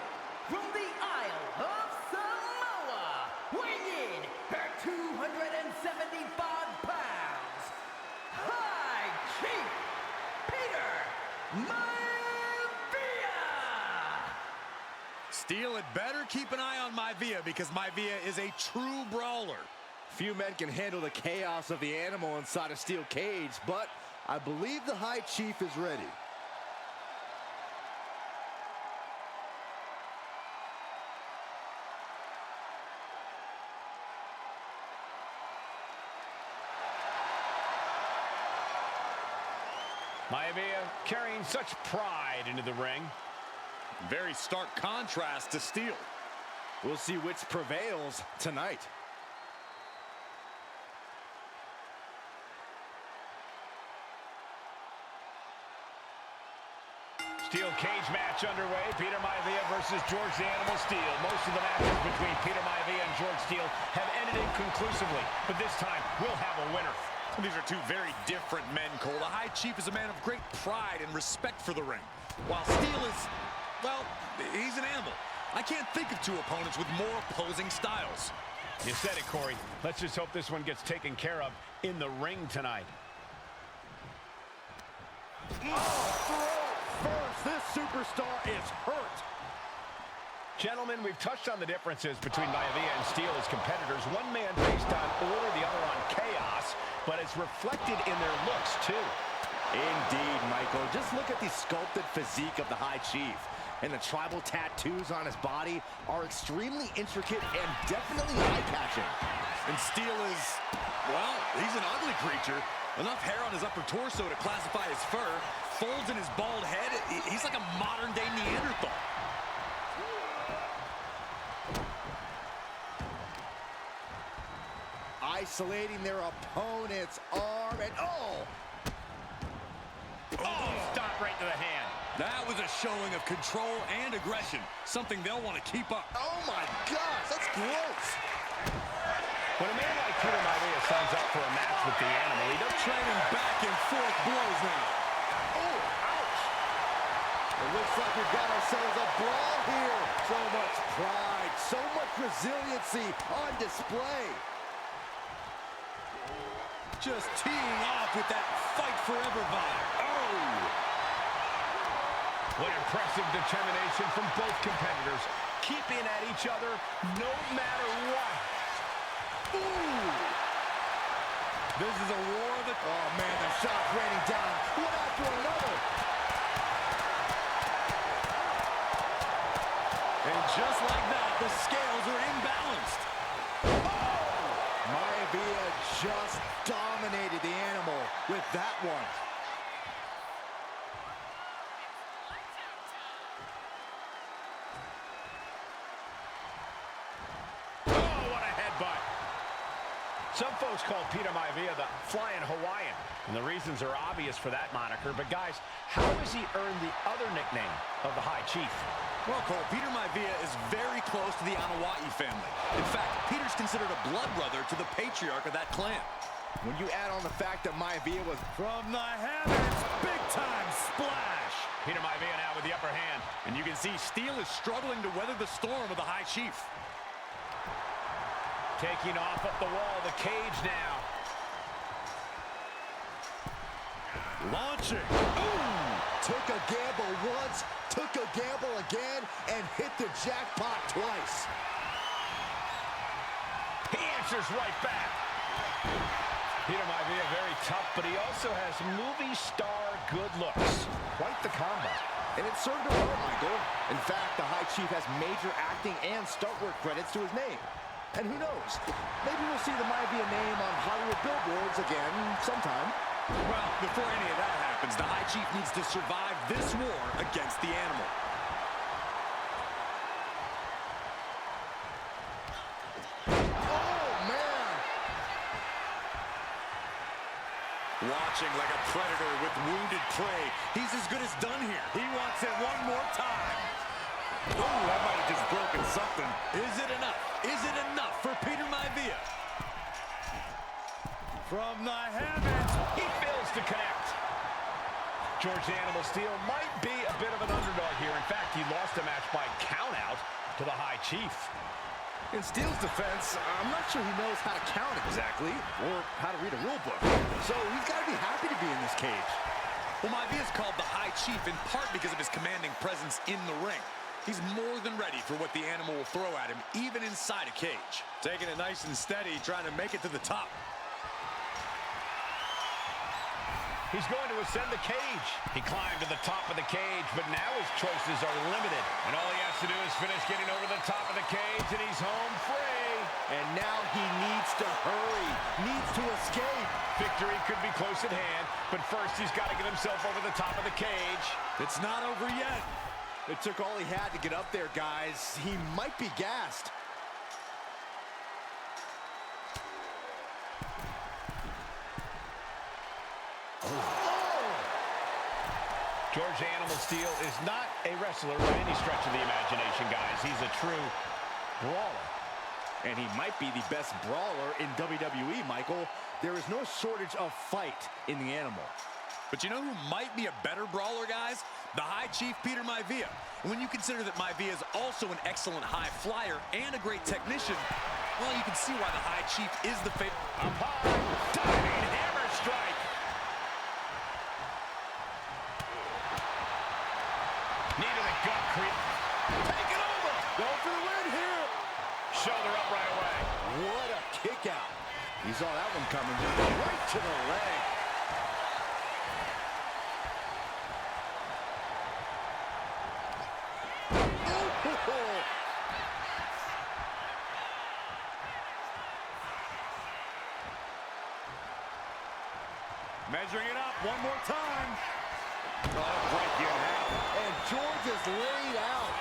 from the Isle of Samoa, weighing in at 275 pounds, High Chief Peter Maivia. Steele had better keep an eye on Maivia because Maivia is a true brawler. Few men can handle the chaos of the animal inside a steel cage, but I believe the High Chief is ready. Maivia carrying such pride into the ring. Very stark contrast to Steele. We'll see which prevails tonight. Steel cage match underway. Peter Maivia versus George the Animal Steele. Most of the matches between Peter Maivia and George Steele have ended inconclusively, but this time we'll have a winner. These are two very different men, Cole. The High Chief is a man of great pride and respect for the ring, while Steele is, well, he's an animal. I can't think of two opponents with more opposing styles. You said it, Corey. Let's just hope this one gets taken care of in the ring tonight. First, this superstar is hurt. Gentlemen, we've touched on the differences between Maivia and Steele as competitors. One man based on order, the other on chaos, but it's reflected in their looks, too. Indeed, Michael. Just look at the sculpted physique of the High Chief. And the tribal tattoos on his body are extremely intricate and definitely eye-catching. And Steele is, well, he's an ugly creature. Enough hair on his upper torso to classify as fur. Folds in his bald head. He's like a modern-day Neanderthal. Isolating their opponent's arm and Oh, stop right to the hand. That was a showing of control and aggression, something they'll want to keep up. oh my gosh, that's gross. When a man like Peter Maivia signs up for a match with the animal, he doesn't Trading back and forth blows now. Oh, ouch. It looks like we've got ourselves a brawl here. So much pride, so much resiliency on display. Just teeing off with that fight forever vibe. What impressive determination from both competitors, keeping at each other no matter what. Ooh! This is a war of the... Oh man, the shots raining down, one after another. And just like that, the scales are imbalanced. Maivia just dominated the animal with that one. Some folks call Peter Maivia the Flying Hawaiian, and the reasons are obvious for that moniker. But guys, how has he earned the other nickname of the High Chief? Well, Cole, Peter Maivia is very close to the Anawai family. In fact, Peter's considered a blood brother to the patriarch of that clan. When you add on the fact that Maivia was From the heavens, big-time splash! Peter Maivia now with the upper hand. And you can see Steele is struggling to weather the storm of the High Chief. Taking off up the wall, the cage now. Launching. Ooh! Took a gamble once, took a gamble again, and hit the jackpot twice. He answers right back. Peter Maivia, very tough, but he also has movie star good looks. Quite the combo. And it served him well, Michael. In fact, the High Chief has major acting and stunt work credits to his name. And who knows, maybe we'll see the Maivia name on Hollywood billboards again sometime. Well, before any of that happens, the High Chief needs to survive this war against the animal. Watching like a predator with wounded prey. He's as good as done here. He wants it one more time. Oh, that might have just broken something. Is it enough? Is it enough for Peter Maivia? From the heavens, He fails to connect. George the Animal Steele might be a bit of an underdog here. In fact, he lost the match by countout to the High Chief. In Steele's defense, I'm not sure he knows how to count exactly, or how to read a rule book. So he's got to be happy to be in this cage. well, Maivia is called the High Chief in part because of his commanding presence in the ring. He's more than ready for what the animal will throw at him, even inside a cage. Taking it nice and steady, trying to make it to the top. He's going to ascend the cage. He climbed to the top of the cage, but now his choices are limited. And all he has to do is finish getting over the top of the cage, and he's home free. And now he needs to hurry, needs to escape. Victory could be close at hand, but first he's got to get himself over the top of the cage. It's not over yet. It took all he had to get up there, guys. He might be gassed. George the Animal Steele is not a wrestler by any stretch of the imagination, guys. He's a true brawler. And he might be the best brawler in WWE, Michael. There is no shortage of fight in the animal. But you know who might be a better brawler, guys? The High Chief, Peter Maivia. And when you consider that Maivia is also an excellent high flyer and a great technician, well, you can see why the High Chief is the favorite. Up high, diving hammer strike. Knee to the gut creep. Take it over. Go for the win here. Shoulder up right away. What a kick out. He saw that one coming. Right to the leg. Measuring it up one more time. Oh, break you out. And George is laid out.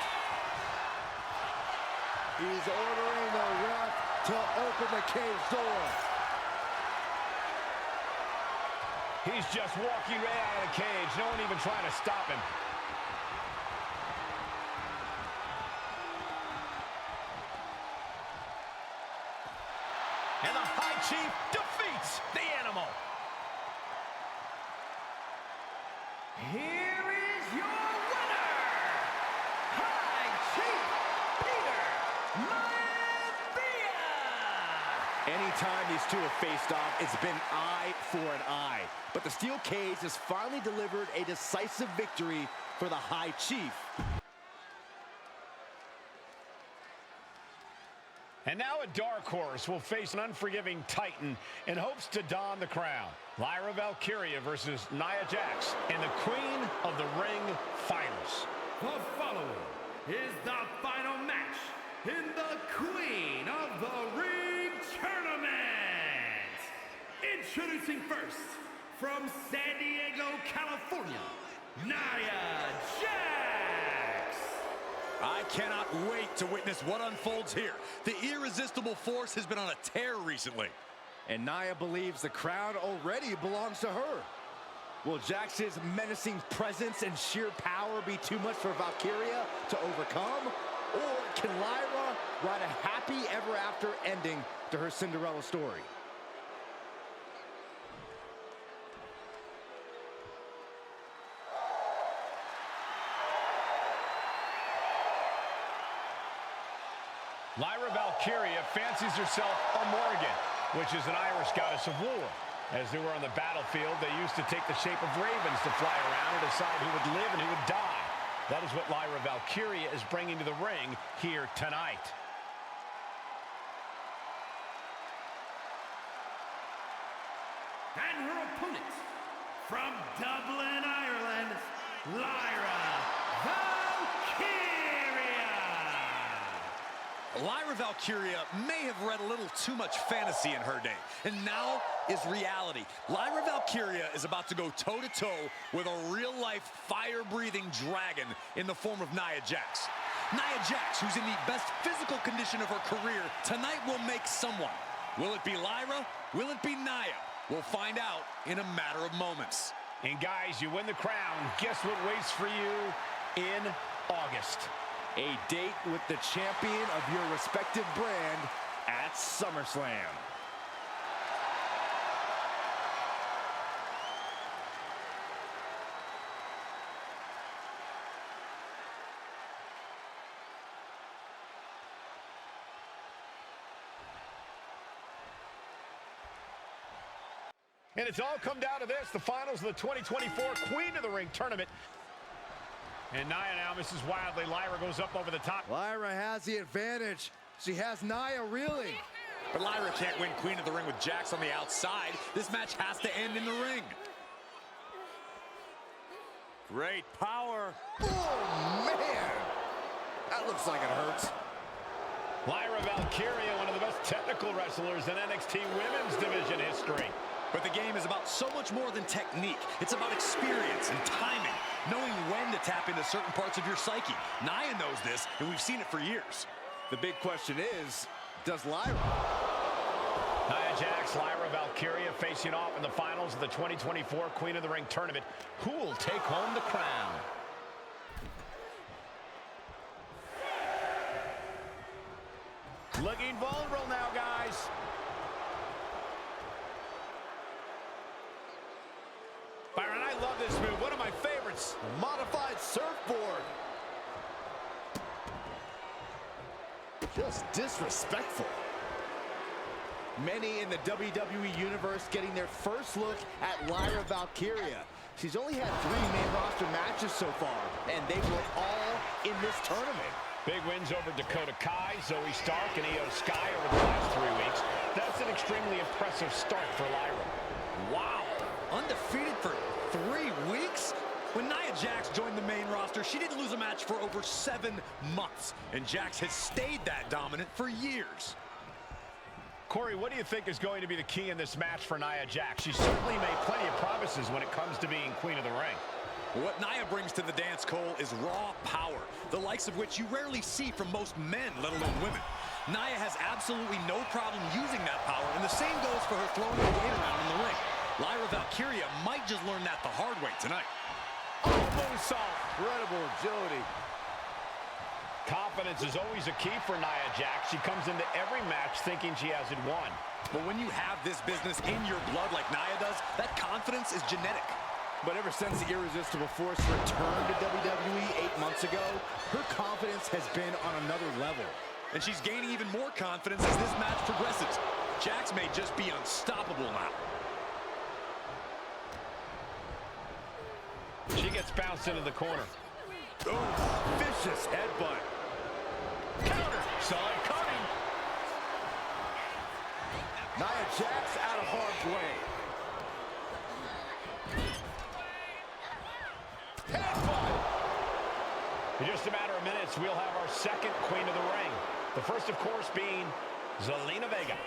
He's ordering the ref to open the cage door. He's just walking right out of the cage. No one even trying to stop him. And the High Chief defeats the animal. Here is your winner, High Chief Peter Maivia! Anytime these two have faced off, it's been eye for an eye. But the steel cage has finally delivered a decisive victory for the High Chief. And now a dark horse will face an unforgiving Titan in hopes to don the crown. Lyra Valkyria versus Nia Jax in the Queen of the Ring Finals. The following is the final match in the Queen of the Ring Tournament. Introducing first, from San Diego, California, Nia Jax. I cannot wait to witness what unfolds here. The irresistible force has been on a tear recently. And Nia believes the crowd already belongs to her. Will Jax's menacing presence and sheer power be too much for Valkyria to overcome? Or can Lyra write a happy ever after ending to her Cinderella story? Lyra Valkyria fancies herself a Morrigan, which is an Irish goddess of war. As they were on the battlefield, they used to take the shape of ravens to fly around and decide who would live and who would die. That is what Lyra Valkyria is bringing to the ring here tonight. And her opponent, from Dublin, Ireland, Lyra Valkyria. Lyra Valkyria may have read a little too much fantasy in her day, and now is reality. Lyra Valkyria is about to go toe-to-toe with a real-life, fire-breathing dragon in the form of Nia Jax. Nia Jax, who's in the best physical condition of her career, tonight will make someone. Will it be Lyra? Will it be Nia? We'll find out in a matter of moments. And guys, you win the crown. Guess what waits for you in August? A date with the champion of your respective brand at SummerSlam. And it's all come down to this, the finals of the 2024 Queen of the Ring tournament. And Nia now misses wildly. Lyra goes up over the top. Lyra has the advantage. She has Nia reeling. But Lyra can't win Queen of the Ring with Jax on the outside. This match has to end in the ring. Great power. Oh, man. That looks like it hurts. Lyra Valkyria, one of the best technical wrestlers in NXT Women's Division history. But the game is about so much more than technique. It's about experience and timing, knowing when to tap into certain parts of your psyche. Nia knows this, and we've seen it for years. The big question is, does Lyra? Nia Jax, Lyra Valkyria facing off in the finals of the 2024 Queen of the Ring tournament. Who will take home the crown? Looking vulnerable now, guys. Byron, I love this move. One of my favorites. Modified surfboard. Just disrespectful. Many in the WWE Universe getting their first look at Lyra Valkyria. She's only had 3 main roster matches so far, and they were all in this tournament. Big wins over Dakota Kai, Zoe Stark, and Io Sky over the last 3 weeks. That's an extremely impressive start for Lyra. Wow. Undefeated for 3 weeks? When Nia Jax joined the main roster, she didn't lose a match for over 7 months. And Jax has stayed that dominant for years. Corey, what do you think is going to be the key in this match for Nia Jax? She certainly made plenty of promises when it comes to being Queen of the Ring. What Nia brings to the dance, Cole, is raw power, the likes of which you rarely see from most men, let alone women. Nia has absolutely no problem using that power, and the same goes for her throwing her weight around in the ring. Lyra Valkyria might just learn that the hard way tonight. Oh, moonsault. Incredible agility. Confidence is always a key for Nia Jax. She comes into every match thinking she has it won. But when you have this business in your blood like Nia does, that confidence is genetic. But ever since the Irresistible Force returned to WWE 8 months ago, her confidence has been on another level. And she's gaining even more confidence as this match progresses. Jax may just be unstoppable now. She gets bounced into the corner. Oh, vicious headbutt. Counter. Saw it coming. Nia Jax out of harm's way. Headbutt. In just a matter of minutes, we'll have our second Queen of the Ring. The first, of course, being Zelina Vega.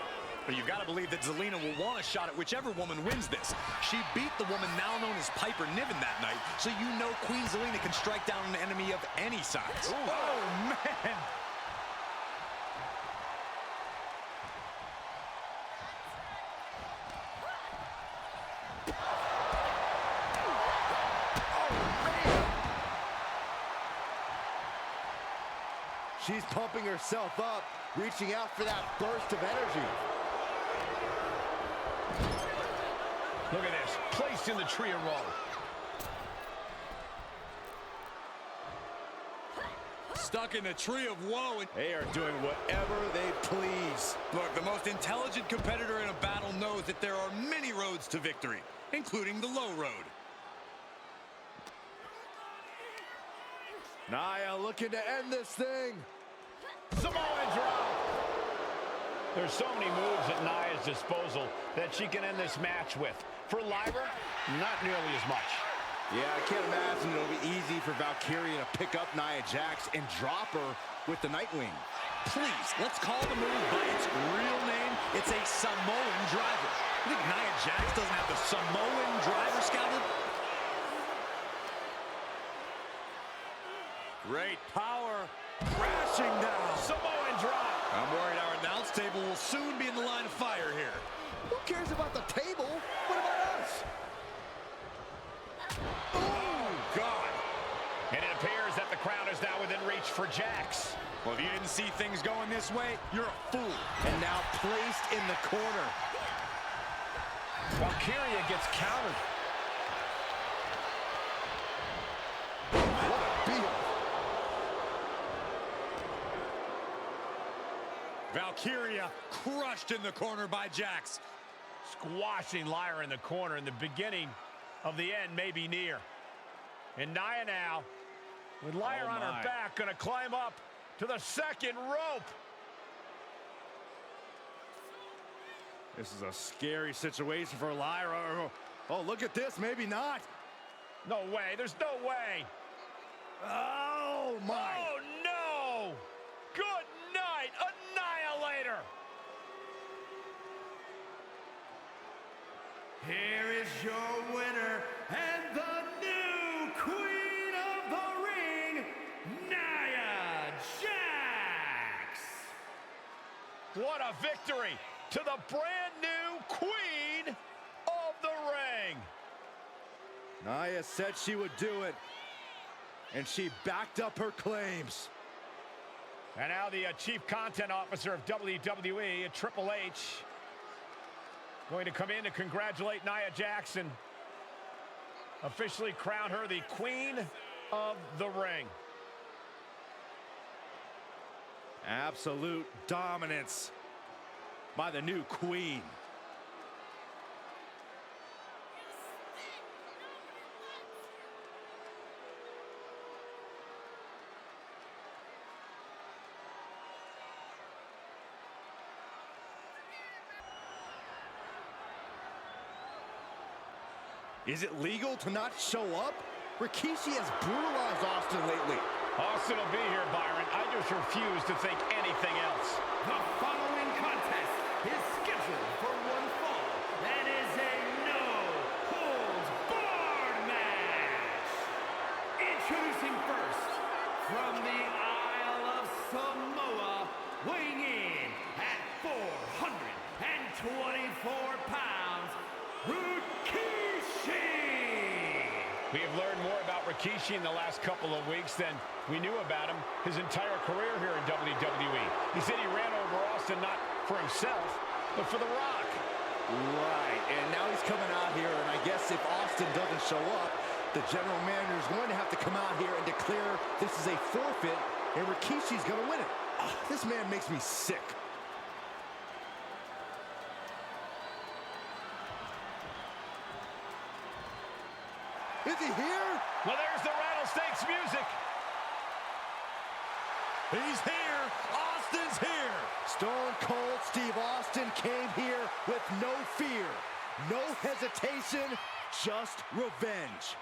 But you've got to believe that Zelina will want a shot at whichever woman wins this. She beat the woman now known as Piper Niven that night, so you know Queen Zelina can strike down an enemy of any size. Ooh. Oh, man! She's pumping herself up, reaching out for that burst of energy. Look at this. Placed in the tree of woe. Stuck in the tree of woe. They are doing whatever they please. Look, the most intelligent competitor in a battle knows that there are many roads to victory, including the low road. Nia looking to end this thing. Samoan drop. There's so many moves at Nia's disposal that she can end this match with. For Lyra, not nearly as much. Yeah, I can't imagine it'll be easy for Valkyria to pick up Nia Jax and drop her with the Nightwing. Please, let's call the move by its real name. It's a Samoan driver. You think Nia Jax doesn't have the Samoan driver scouted? Great power. Crashing down. Samoan drop. I'm worried our announce table will soon be in the line of fire here. Who cares about the table? What about us? Oh, God. And it appears that the crown is now within reach for Jax. Well, if you didn't see things going this way, you're a fool. And now placed in the corner. Valkyria gets countered. What a beat. Valkyria crushed in the corner by Jax. Squashing Lyra in the corner, and the beginning of the end may be near. And Nia now, with Lyra on her back, gonna climb up to the second rope. This is a scary situation for Lyra. Oh, look at this. Maybe not. No way, there's no way. Oh, my. Oh, no! Good night, Annihilator! Here is your winner and the new Queen of the Ring, Nia Jax. What a victory to the brand new Queen of the Ring. Nia said she would do it, and she backed up her claims. And now the Chief Content Officer of WWE, Triple H, going to come in to congratulate Nia Jax and officially crown her the Queen of the Ring. Absolute dominance by the new queen. Is it legal to not show up? Rikishi has brutalized Austin lately. Austin will be here, Byron. I just refuse to think anything else. The following contest is scheduled for one fall and is a no-holds-barred match. Introducing first, from the Isle of Samoa, weighing in at 424 pounds, Rikishi! We have learned more about Rikishi in the last couple of weeks than we knew about him his entire career here in WWE. He said he ran over Austin not for himself, but for The Rock. Right, and now he's coming out here, and I guess if Austin doesn't show up, the general manager is going to have to come out here and declare this is a forfeit, and Rikishi's going to win it. This man makes me sick. Is he here? Well, there's the Rattlesnakes music. He's here. Austin's here. Stone Cold Steve Austin came here with no fear, no hesitation, just revenge.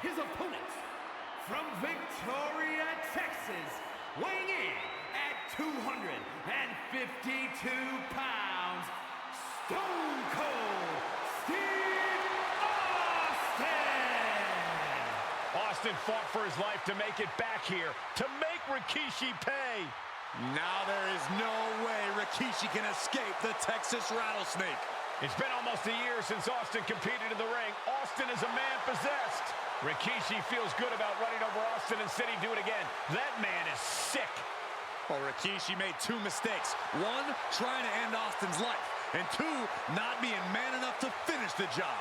His opponent, from Victoria, Texas, weighing in at 252 pounds, Stone Cold Steve Austin! Austin fought for his life to make it back here, to make Rikishi pay. Now there is no way Rikishi can escape the Texas Rattlesnake. It's been almost a year since Austin competed in the ring. Austin is a man possessed. Rikishi feels good about running over Austin and said he'd do it again. That man is sick. Well, Rikishi made two mistakes. One, trying to end Austin's life. And two, not being man enough to finish the job.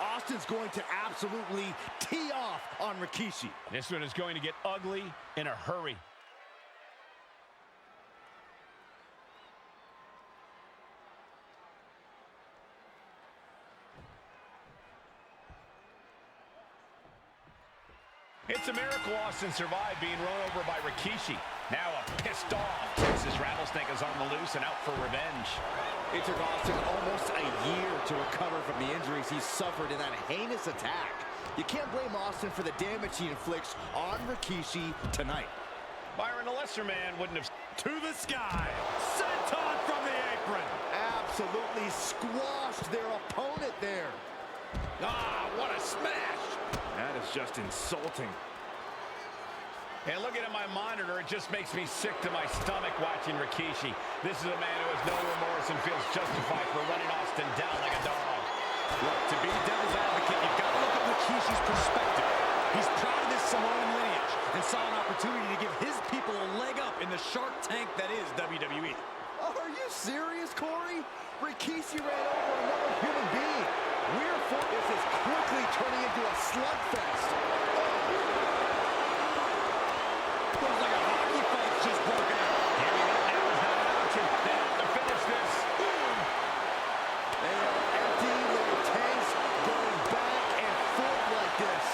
Austin's going to absolutely tee off on Rikishi. This one is going to get ugly in a hurry. It's a miracle Austin survived being run over by Rikishi. Now a pissed off Texas Rattlesnake is on the loose and out for revenge. It took Austin almost a year to recover from the injuries he suffered in that heinous attack. You can't blame Austin for the damage he inflicts on Rikishi tonight. Byron, a lesser man wouldn't have... To the sky, senton from the apron. Absolutely squashed their opponent there. Ah, what a smash. That is just insulting. And looking at my monitor, it just makes me sick to my stomach watching Rikishi. This is a man who has no remorse and feels justified for running Austin down like a dog. Look, to be devil's advocate, you've got to look at Rikishi's perspective. He's proud of this Samoan lineage and saw an opportunity to give his people a leg up in the Shark Tank that is WWE. Oh, are you serious, Corey? Rikishi ran over another human being. Weird Focus is quickly turning into a slugfest. Looks like a hockey fight's just broken out. Giving up now is not an option. They have to finish this. They are emptying their tanks, going back and forth like this.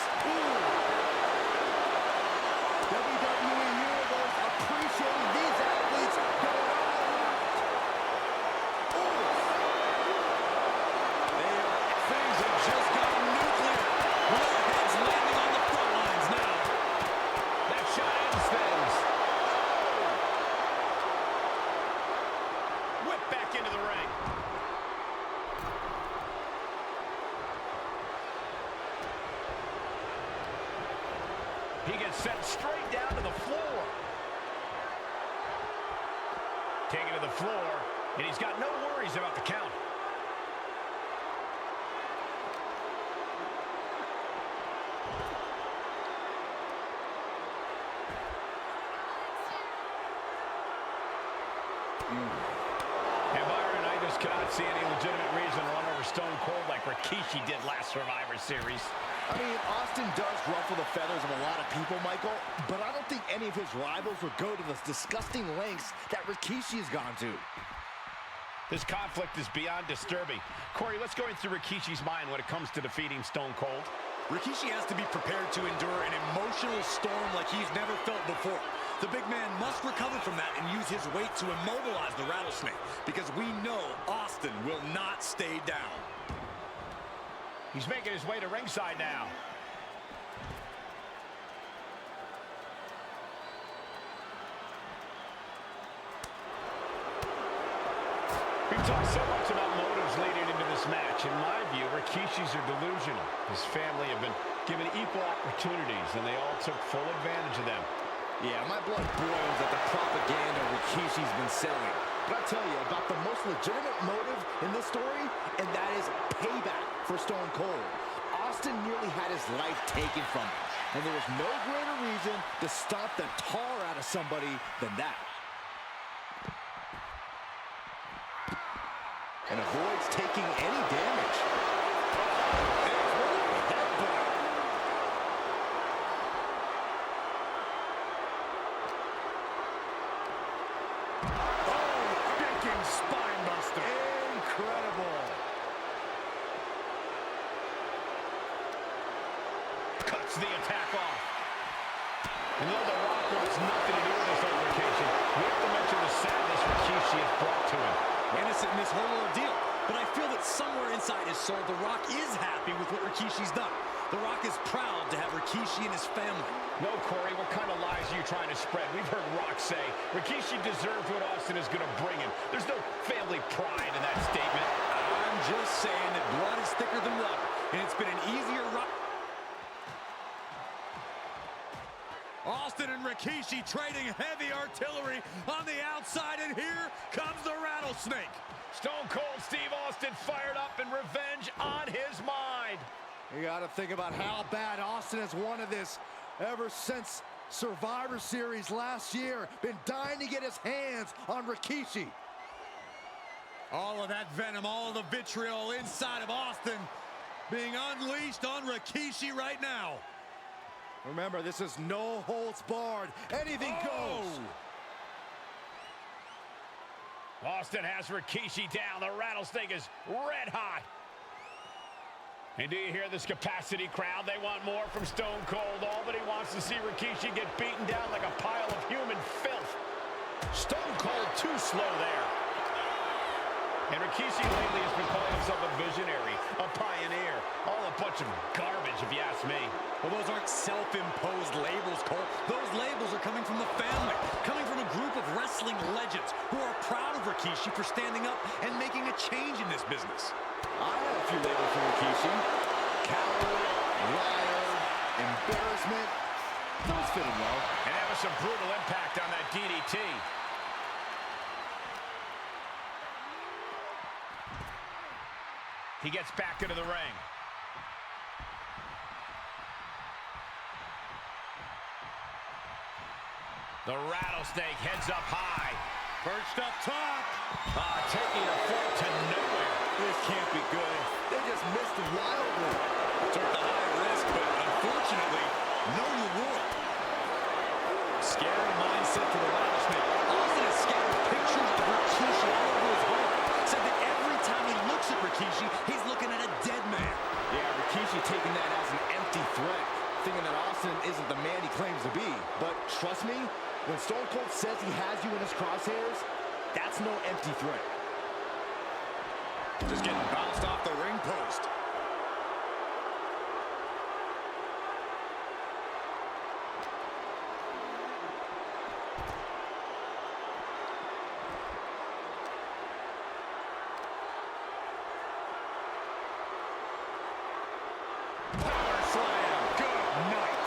WWE Universe appreciating these athletes going all out. Things have just gotten nuclear. Warheads landing on the front lines now. That shot ends things. Whip back into the ring. He gets sent straight down to the floor. Taken to the floor, and he's got no worries about the count. And Byron, I just cannot see any legitimate reason to run over Stone Cold like Rikishi did last Survivor Series. I mean, Austin does ruffle the feathers of a lot of people, Michael, but I don't think any of his rivals would go to the disgusting lengths that Rikishi has gone to. This conflict is beyond disturbing. Corey, let's go into Rikishi's mind when it comes to defeating Stone Cold. Rikishi has to be prepared to endure an emotional storm like he's never felt before. The big man must recover from that and use his weight to immobilize the Rattlesnake, because we know Austin will not stay down. He's making his way to ringside now. We've talked so much about motives leading into this match. In my view, Rikishis are delusional. His family have been given equal opportunities, and they all took full advantage of them. Yeah, my blood boils at the propaganda Rikishi's been selling. But I'll tell you about the most legitimate motive in this story, and that is payback for Stone Cold. Austin nearly had his life taken from him, and there was no greater reason to stomp the tar out of somebody than that. And avoids taking any damage. Spinebuster. Incredible. Cuts the attack off. And though The Rock wants nothing to do with this altercation, we have to mention the sadness Rikishi has brought to him. Innocent in this whole ordeal, but I feel that somewhere inside his soul, The Rock is happy with what Rikishi's done. The Rock is proud to have Rikishi and his family. No, Corey, what kind of lies are you trying to spread? We've heard Rock say Rikishi deserves what Austin is going to bring him. There's no family pride in that statement. I'm just saying that blood is thicker than water, and it's been an easier ride. Austin and Rikishi trading heavy artillery on the outside, and here comes the Rattlesnake. Stone Cold Steve Austin fired up and revenge on his mind. You got to think about how bad Austin has wanted this ever since Survivor Series last year. Been dying to get his hands on Rikishi. All of that venom, all of the vitriol inside of Austin being unleashed on Rikishi right now. Remember, this is no holds barred. Anything goes. Austin has Rikishi down. The Rattlesnake is red hot. And do you hear this capacity crowd? They want more from Stone Cold. All wants to see Rikishi get beaten down like a pile of human filth. Stone Cold too slow there. And Rikishi lately has been calling himself a visionary, a pioneer. All a bunch of garbage, if you ask me. Well, those aren't self-imposed labels, Cole. Those labels are coming from the family, coming from a group of wrestling legends who are proud of Rikishi for standing up and making a change in this business. I have a few labels for Rikishi. Coward, liar, embarrassment. Those fit him well. And that was some brutal impact on that DDT. He gets back into the ring. The rattlesnake heads up high. Perched up top. Taking a foot to nowhere. This can't be good. They just missed it wildly. Took the high risk, but unfortunately, no reward. Scary mindset for the rattlesnake. Austin has scattered pictures of Rikishi all over his home. Said that every time he looks at Rikishi, he's looking at a dead man. Yeah, Rikishi taking that as an empty threat, thinking that Austin isn't the man he claims to be. But trust me, when Stone Cold says he has you in his crosshairs, that's no empty threat. Just getting bounced off the ring post. Power slam. Good night.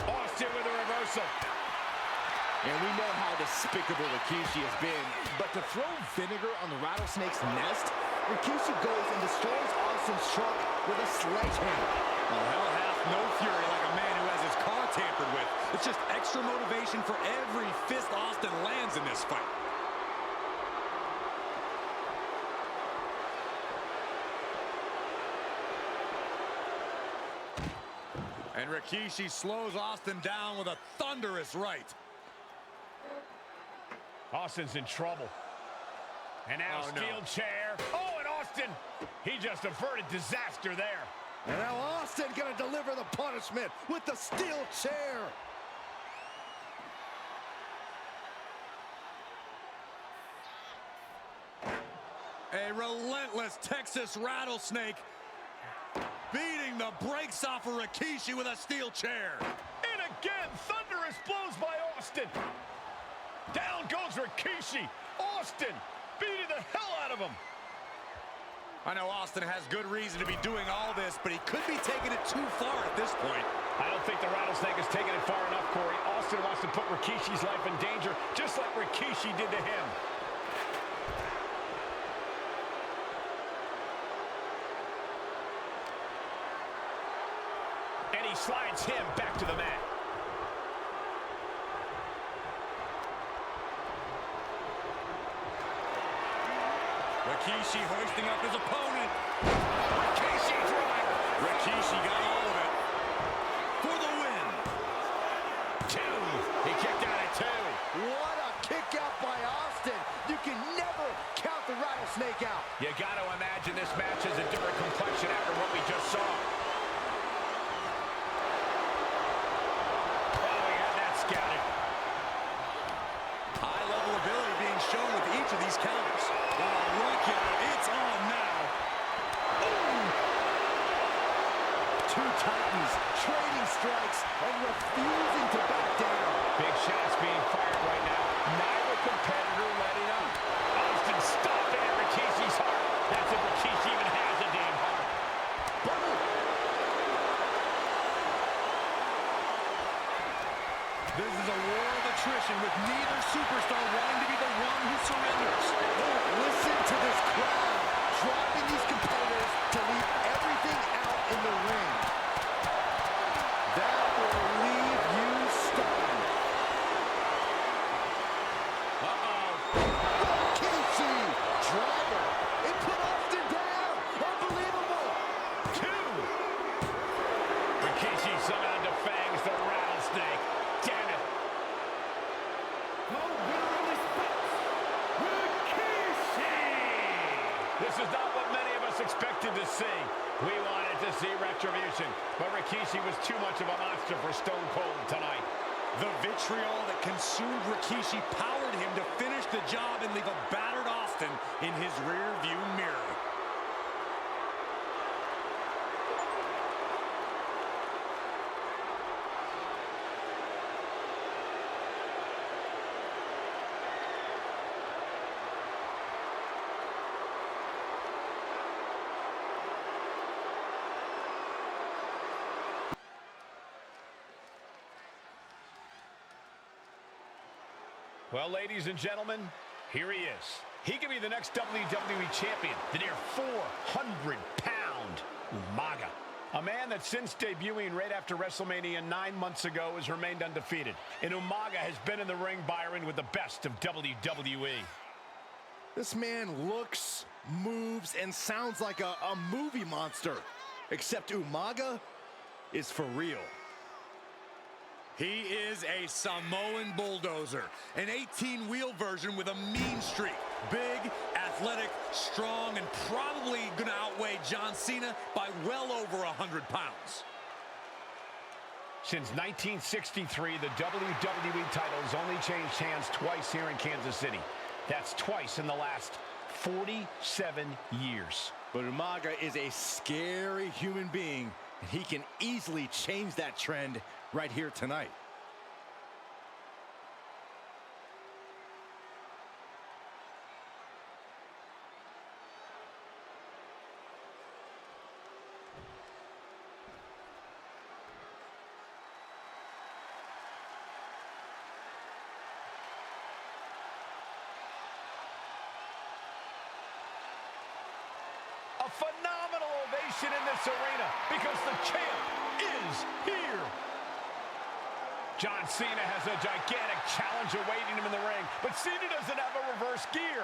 Austin with a reversal. And we know how despicable Rikishi has been, but to throw vinegar on the rattlesnake's nest, Rikishi goes and destroys Austin's truck with a sledgehammer. Well, hell hath no fury like a man who has his car tampered with. It's just extra motivation for every fist Austin lands in this fight. And Rikishi slows Austin down with a thunderous right. Austin's in trouble. And now steel chair. Oh, and Austin, he just averted disaster there. And now Austin gonna deliver the punishment with the steel chair. A relentless Texas rattlesnake beating the brakes off of Rikishi with a steel chair. And again, thunderous blows by Austin. Down goes Rikishi. Austin beating the hell out of him. I know Austin has good reason to be doing all this, but he could be taking it too far at this point. I don't think the rattlesnake has taken it far enough, Corey. Austin wants to put Rikishi's life in danger, just like Rikishi did to him. And he slides him back to the mat. Rikishi hoisting up his opponent. Rikishi driver. Rikishi got all of it. For the win. 2. He kicked out at 2. What a kick out by Austin. You can never count the rattlesnake out. You got to imagine this match has a different complexion after what we just saw. Oh, we had that scouted. High level ability being shown with each of these counters. Look at it. It's on now. Ooh. Two titans trading strikes and refusing to back down. Big shots being fired right now. Neither competitor letting up. Austin stomping at Rikishi's heart. That's if Rikishi even has a damn heart. Boom. This is a war of attrition with neither superstar wanting to be the one who surrenders. Listen to this crowd, dropping these competitors to leave everything out in the ring. That will leave you stunned. Rikishi, driver, it put Austin down. Unbelievable. 2. Rikishi somehow defangs the rattlesnake. Damn it. The winner monster for Stone Cold tonight. The vitriol that consumed Rikishi powered him to finish the job and leave a battered Austin in his rear-view mirror. Well, ladies and gentlemen, here he is. He could be the next WWE champion, the near 400-pound Umaga. A man that since debuting right after WrestleMania 9 months ago has remained undefeated. And Umaga has been in the ring, Byron, with the best of WWE. This man looks, moves, and sounds like a movie monster. Except Umaga is for real. He is a Samoan bulldozer, an 18-wheel version with a mean streak. Big, athletic, strong, and probably gonna outweigh John Cena by well over 100 pounds. Since 1963, the WWE title's only changed hands twice here in Kansas City. That's twice in the last 47 years. But Umaga is a scary human being, and he can easily change that trend right here tonight. A phenomenal ovation in this arena because the champ is here. John Cena has a gigantic challenge awaiting him in the ring, but Cena doesn't have a reverse gear.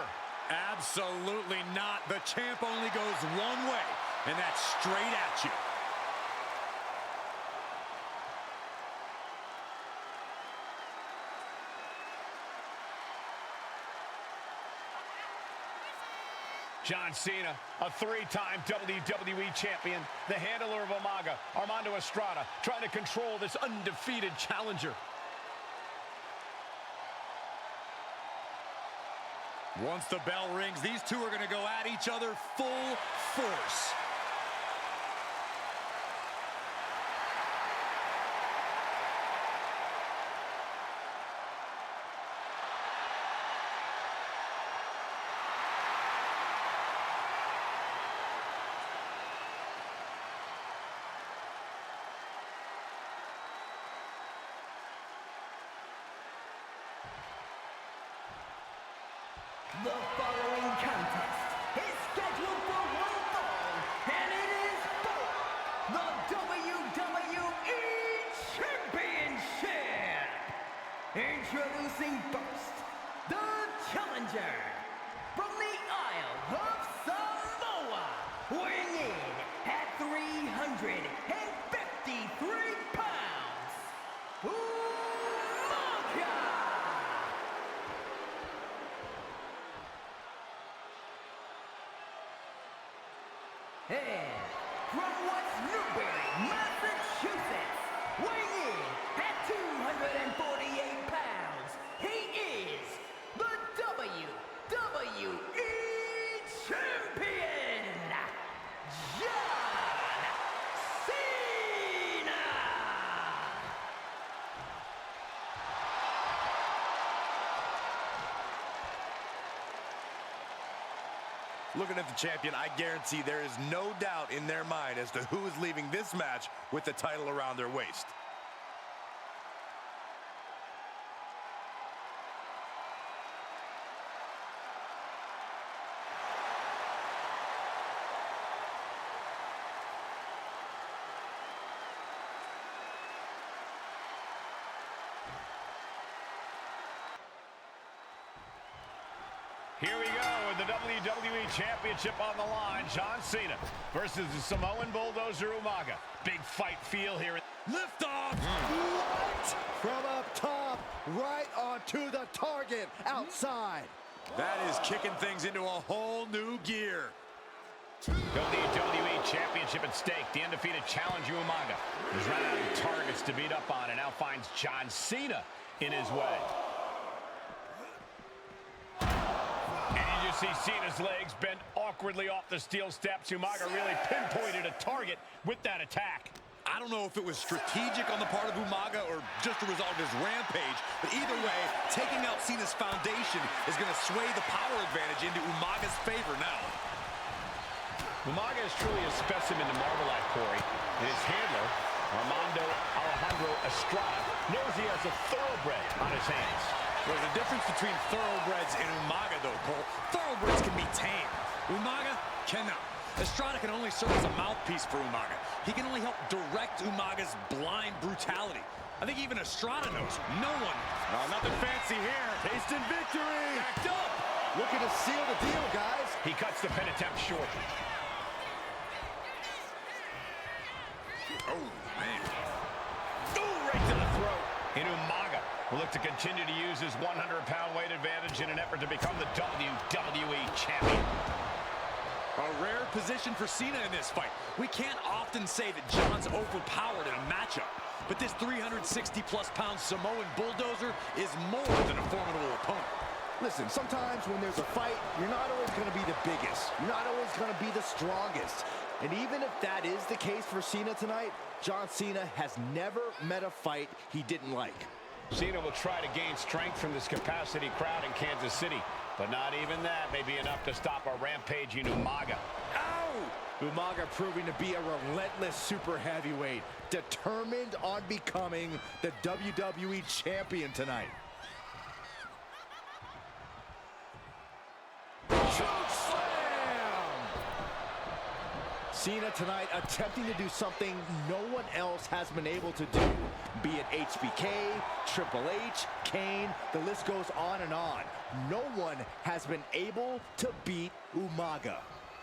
Absolutely not. The champ only goes one way, and that's straight at you. John Cena, a three-time WWE champion, the handler of Umaga, Armando Estrada, trying to control this undefeated challenger. Once the bell rings, these two are going to go at each other full force. The following contest is scheduled for one fall, and it is for the WWE Championship. Introducing first, the challenger from the Isle of Samoa, weighing in at 353 pounds, Umaga. And from West Newbury, Massachusetts, weighing in at 248 pounds, he is the WWE Champion, John Cena! Looking at the champion, I guarantee there is no doubt in their mind as to who is leaving this match with the title around their waist. Here we go with the WWE Championship on the line. John Cena versus the Samoan bulldozer Umaga. Big fight feel here. Lift off! What? From up top, right onto the target, outside. That is kicking things into a whole new gear. WWE Championship at stake. The undefeated challenger Umaga has run out of targets to beat up on and now finds John Cena in his way. And you just see Cena's legs bend awkwardly off the steel steps. Umaga really pinpointed a target with that attack. I don't know if it was strategic on the part of Umaga or just a result of his rampage, but either way, taking out Cena's foundation is going to sway the power advantage into Umaga's favor now. Umaga is truly a specimen to marvel at, Corey. And his handler, Armando Alejandro Estrada, knows he has a thoroughbred on his hands. There's a difference between thoroughbreds and Umaga, though, Cole. Thoroughbreds can be tamed. Umaga cannot. Estrada can only serve as a mouthpiece for Umaga. He can only help direct Umaga's blind brutality. I think even Estrada knows no one. Nothing fancy here. Tasting victory. Backed up. Looking to seal the deal, guys. He cuts the pin attempt short. Oh, man. Ooh, right to the throat. And Umaga will look to continue to use his 100-pound weight advantage in an effort to become the WWE champion. A rare position for Cena in this fight. We can't often say that John's overpowered in a matchup, but this 360-plus pound Samoan bulldozer is more than a formidable opponent. Listen, sometimes when there's a fight, you're not always going to be the biggest. You're not always going to be the strongest. And even if that is the case for Cena tonight, John Cena has never met a fight he didn't like. Cena will try to gain strength from this capacity crowd in Kansas City, but not even that may be enough to stop a rampaging Umaga. Ow! Umaga proving to be a relentless super heavyweight, determined on becoming the WWE champion tonight. Cena tonight attempting to do something no one else has been able to do. Be it HBK, Triple H, Kane, the list goes on and on. No one has been able to beat Umaga.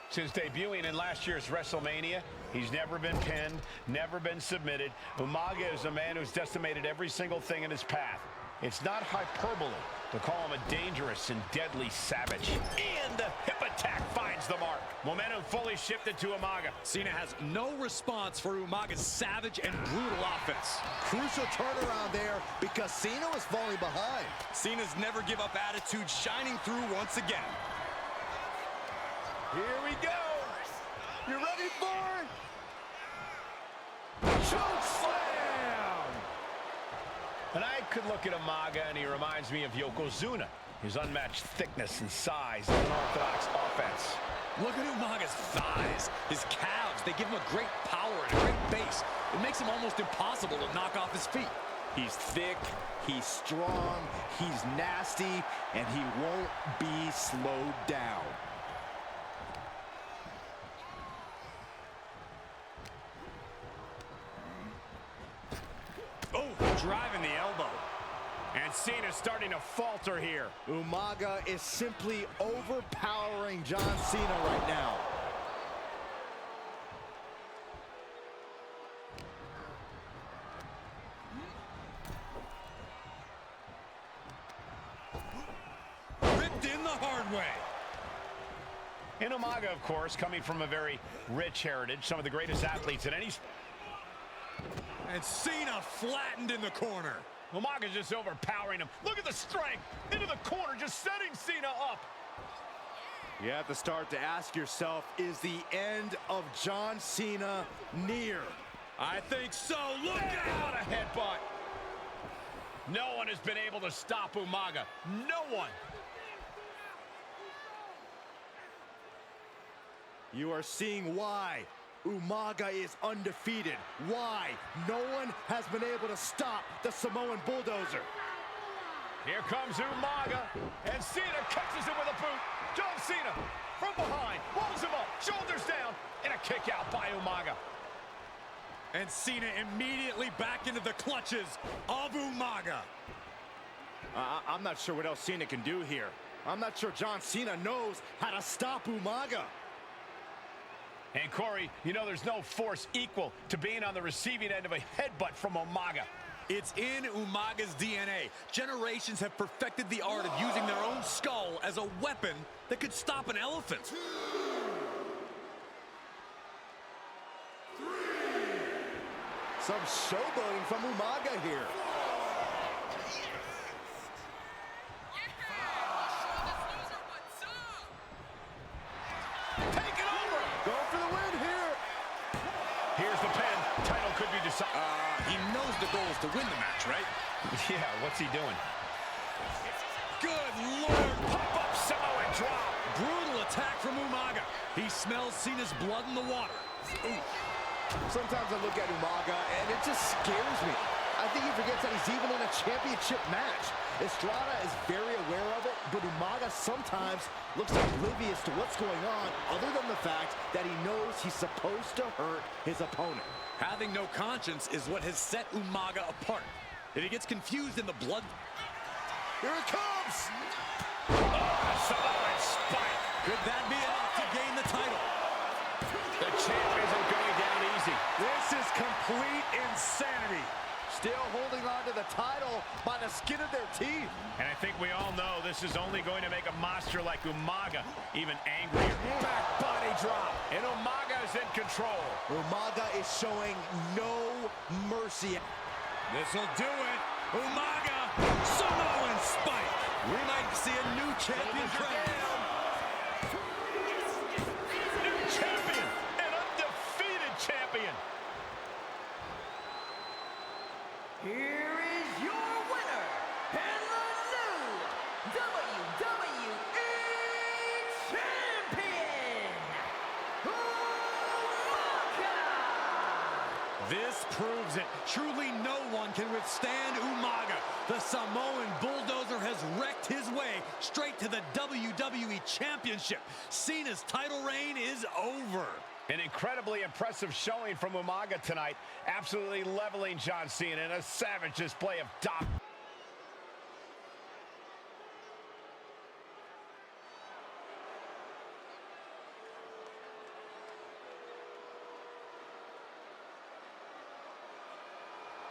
Since debuting in last year's WrestleMania, he's never been pinned, never been submitted. Umaga is a man who's decimated every single thing in his path. It's not hyperbole to call him a dangerous and deadly savage. And the hip attack finds the mark. Momentum fully shifted to Umaga. Cena has no response for Umaga's savage and brutal offense. Crucial turnaround there because Cena was falling behind. Cena's never give up attitude shining through once again. Here we go. You ready for it? Choke slam! And I could look at Umaga and he reminds me of Yokozuna. His unmatched thickness and size and unorthodox offense. Look at Umaga's thighs, his calves. They give him a great power and a great base. It makes him almost impossible to knock off his feet. He's thick, he's strong, he's nasty, and he won't be slowed down. Oh, driving the elbow. And Cena's starting to falter here. Umaga is simply overpowering John Cena right now. Ripped in the hard way. And Umaga, of course, coming from a very rich heritage, some of the greatest athletes in any... And Cena flattened in the corner. Umaga's just overpowering him. Look at the strength into the corner, just setting Cena up. You have to start to ask yourself, is the end of John Cena near? I think so. Look What out! a headbutt. No one has been able to stop Umaga. No one. You are seeing why Umaga is undefeated. Why no one has been able to stop the Samoan bulldozer. Here comes Umaga, and Cena catches him with a boot. John Cena from behind, rolls him up, shoulders down, and a kick out by Umaga. And Cena immediately back into the clutches of Umaga. I'm not sure what else Cena can do here. I'm not sure John Cena knows how to stop Umaga. And Corey, you know there's no force equal to being on the receiving end of a headbutt from Umaga. It's in Umaga's DNA. Generations have perfected the art of using their own skull as a weapon that could stop an elephant. Some showboating from Umaga here. Take it over. Going for the win here. Here's the pin. Title could be decided. He knows the goal is to win the match, right? Yeah, what's he doing? Good Lord. Pop-up Samoan drop. Brutal attack from Umaga. He smells Cena's blood in the water. Ooh. Sometimes I look at Umaga and it just scares me. I think he forgets that he's even in a championship match. Estrada is very aware of it, but Umaga sometimes looks oblivious to what's going on, other than the fact that he knows he's supposed to hurt his opponent. Having no conscience is what has set Umaga apart. If he gets confused in the blood... Here it comes! Samoan spike. Could that be enough to gain the title? The champ isn't going down easy. This is complete insanity. Still holding on to the title by the skin of their teeth. And I think we all know this is only going to make a monster like Umaga even angrier. Back body drop. And Umaga is in control. Umaga is showing no mercy. This'll do it. Umaga, Samoan spike. We might see a new champion crowned. New champion, an undefeated champion. Here is your winner, and the new WWE Champion, Umaga! This proves it. Truly no one can withstand Umaga. The Samoan bulldozer has wrecked his way straight to the WWE Championship. Cena's title reign is over. An incredibly impressive showing from Umaga tonight, absolutely leveling John Cena in a savage display of dominance.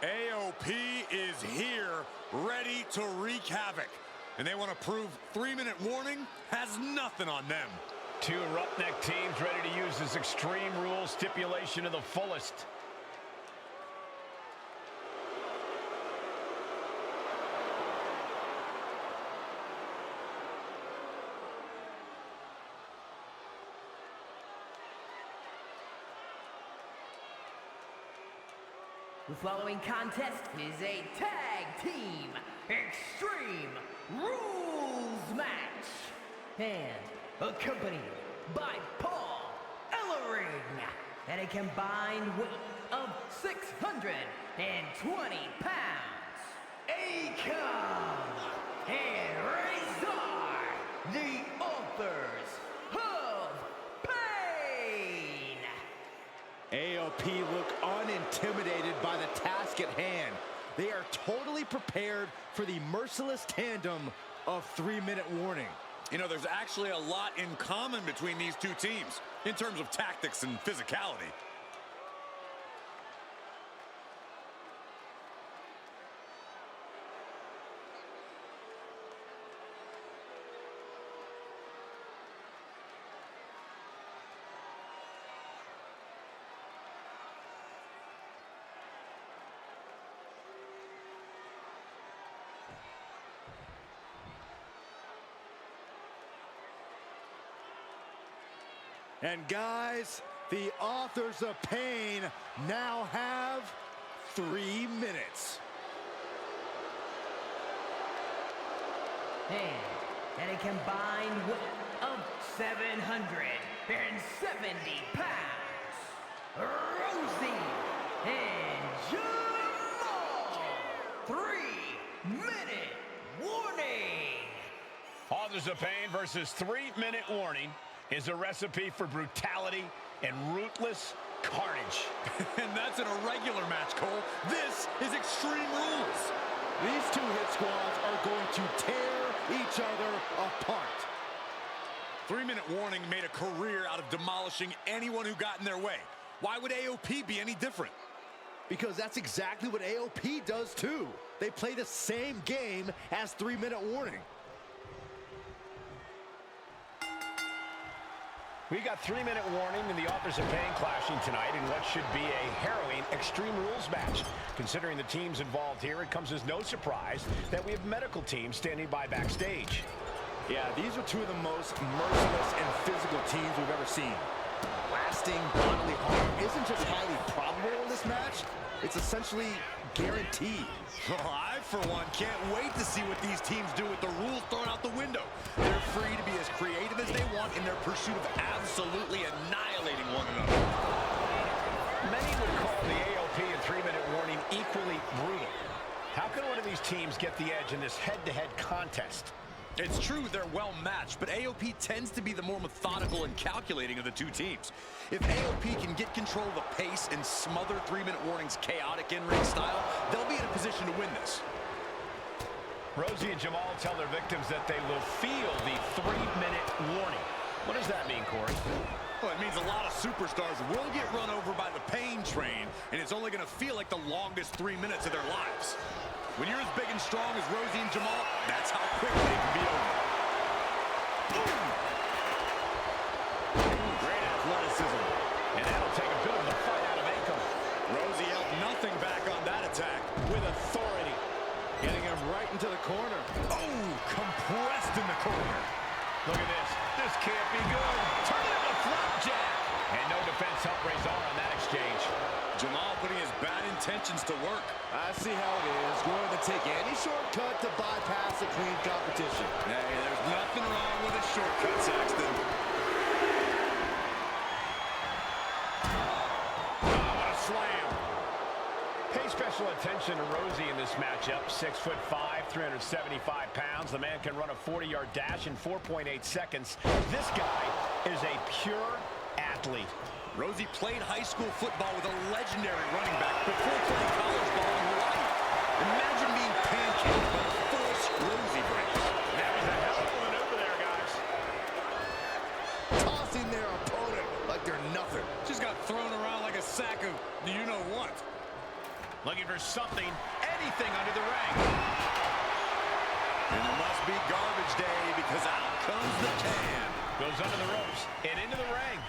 AOP is here, ready to wreak havoc. And they want to prove 3-minute warning has nothing on them. Two roughneck teams ready to use this Extreme Rules stipulation to the fullest. The following contest is a tag team Extreme Rules match, and accompanied by Paul Ellering at a combined weight of 620 pounds. Akon and Razer, the authors of pain. AOP look unintimidated by the task at hand. They are totally prepared for the merciless tandem of 3-minute warning. You know, there's actually a lot in common between these two teams in terms of tactics and physicality. And guys, the authors of pain now have 3 minutes. And at a combined weight of 770 pounds, Rosie and Jamal. 3-minute warning. Authors of Pain versus 3-minute warning is a recipe for brutality and ruthless carnage. And that's in a regular match, Cole. This is Extreme Rules. These two hit squads are going to tear each other apart. 3-minute warning made a career out of demolishing anyone who got in their way. Why would AOP be any different? Because that's exactly what AOP does too. They play the same game as 3-minute warning. We got 3-minute warning, and the authors of pain clashing tonight in what should be a harrowing Extreme Rules match. Considering the teams involved here, it comes as no surprise that we have medical teams standing by backstage. Yeah, these are two of the most merciless and physical teams we've ever seen. Lasting bodily harm isn't just highly probable in this match, it's essentially guaranteed. Oh, I, for one, can't wait to see what these teams do with the rules thrown out the window. They're free to be as creative as they want in their pursuit of absolutely annihilating one another. Many would call the AOP and 3-minute warning equally brutal. How can one of these teams get the edge in this head-to-head contest? It's true they're well matched, but AOP tends to be the more methodical and calculating of the two teams. If AOP can get control of the pace and smother 3-minute warning's chaotic in-ring style, they'll be in a position to win this. Rosie and Jamal tell their victims that they will feel the 3-minute warning. What does that mean, Corey? Well, it means a lot of superstars will get run over by the pain train, and it's only going to feel like the longest 3 minutes of their lives. When you're as big and strong as Rosie and Jamal, that's how quickly it can be over. Boom! Great athleticism. And that'll take a bit of the fight out of Akam. Rosie held nothing back on that attack. With authority. Getting him right into the corner. Oh, compressed in the corner. Look at this. This can't be good. Turn it into a flapjack. And no defense helped Razer on that exchange. Jamal putting his bad intentions to work. I see how it is. Going to take any shortcut to bypass a clean competition. Hey, there's nothing wrong with a shortcut, Saxton. Oh, what a slam. Pay special attention to Rosie in this matchup. 6'5", 375 pounds. The man can run a 40-yard dash in 4.8 seconds. This guy is a pure athlete. Rosie played high school football with a legendary running back before playing college ball in Hawaii. Imagine being pancaked by the force Rosie brings. That was a hell of a maneuver there, guys. Tossing their opponent like they're nothing. Just got thrown around like a sack of you-know-what. Looking for something, anything under the ring. And it must be garbage day because out comes the can. Goes under the ropes and into the ring.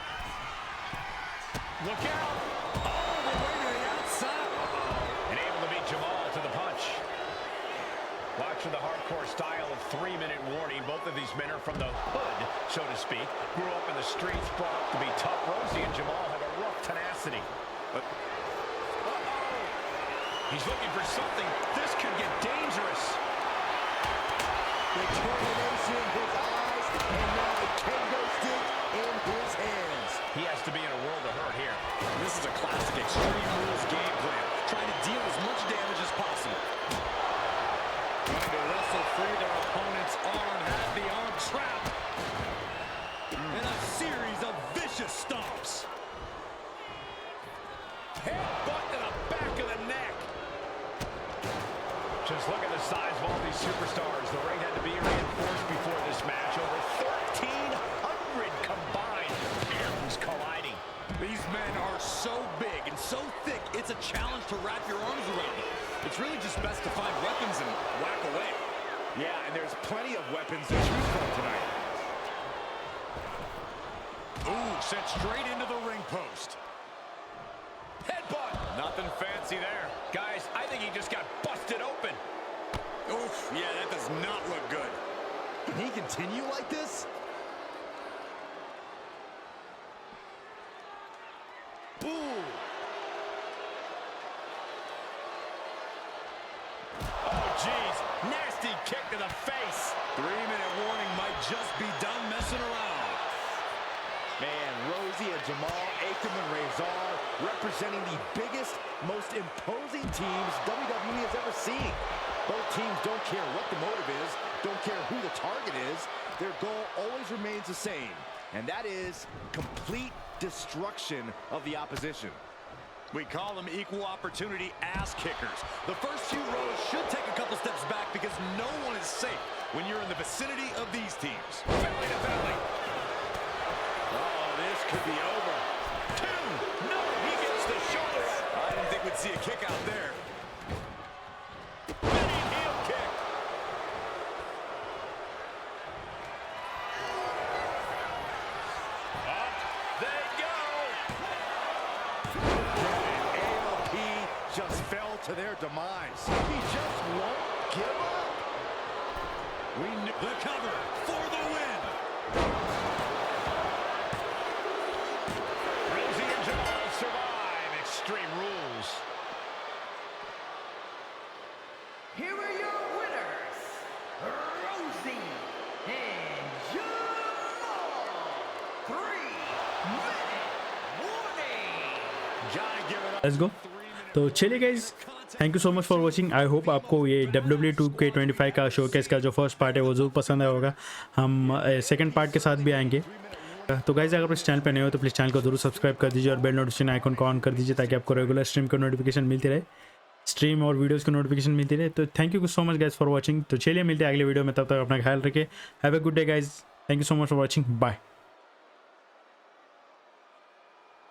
Look out. Oh, the way to the outside. And able to beat Jamal to the punch. Watch for the hardcore style of 3-minute warning. Both of these men are from the hood, so to speak. Grew up in the streets, brought up to be tough. Rosie and Jamal have a rough tenacity. He's looking for something. This could get dangerous. Determination in his eyes, and now a kendo stick in his hands. He has to be in a world of hurt here. This is a classic Extreme Rules game plan. Trying to deal as much damage as possible. Trying to wrestle free their opponent's arm. Has the arm trapped. And a series of vicious stomps. Headbutt to the back of the neck. Just look at the size of all these superstars. The ring had to be reinforced before this match. Over 1,300 combined arms colliding. These men are so big and so thick, it's a challenge to wrap your arms around them. It's really just best to find weapons and whack away. Yeah, and there's plenty of weapons to choose from tonight. Ooh, sent straight into the ring post. Headbutt. Nothing fancy there. Guys, I think he just got busted open. Oof, yeah, that does not look good. Can he continue like this? Boom. Oh, jeez. Nasty kick to the face. 3-minute warning might just be done messing around. Man, Rosie and Jamal, Akam and Razer, representing the biggest, most imposing teams WWE has ever seen. Both teams don't care what the motive is, don't care who the target is. Their goal always remains the same, and that is complete destruction of the opposition. We call them equal opportunity ass kickers. The first few rows should take a couple steps back because no one is safe when you're in the vicinity of these teams. Belly to belly. Oh, this could be over. 2. No, he gets the shoulder. I didn't think we'd see a kick out there. Spinning heel kick. Up to their demise. He just won't give up. We knew the cover for the win. Rosie and Jamal survive Extreme Rules. Here are your winners, Rosie and Jamal. 3-minute warning. Gotta give it up. Let's go. तो चलिए guys, thank you so much for watching. I hope आपको ये WWE 2k25 का showcase का जो first part है वो जरूर पसंद आया होगा। हम सेकंड पार्ट के साथ भी आएंगे। तो गाइज अगर आप इस चैनल पर नए हो तो प्लीज़ चैनल को जरूर सब्सक्राइब कर दीजिए और बेल नोटिफिकेशन आइकन को ऑन कर दीजिए ताकि आपको रेगुलर स्ट्रीम की नोटिफिकेशन मिलती रहे, स्ट्रीम और वीडियोज़ की नोटिफिकेशन मिलती रहे। तो thank you so much guys for watching. तो चलिए मिलते हैं अगले वीडियो में, तब तक अपना ख्याल रखिए। Have a good day guys, thank you so much for watching, bye.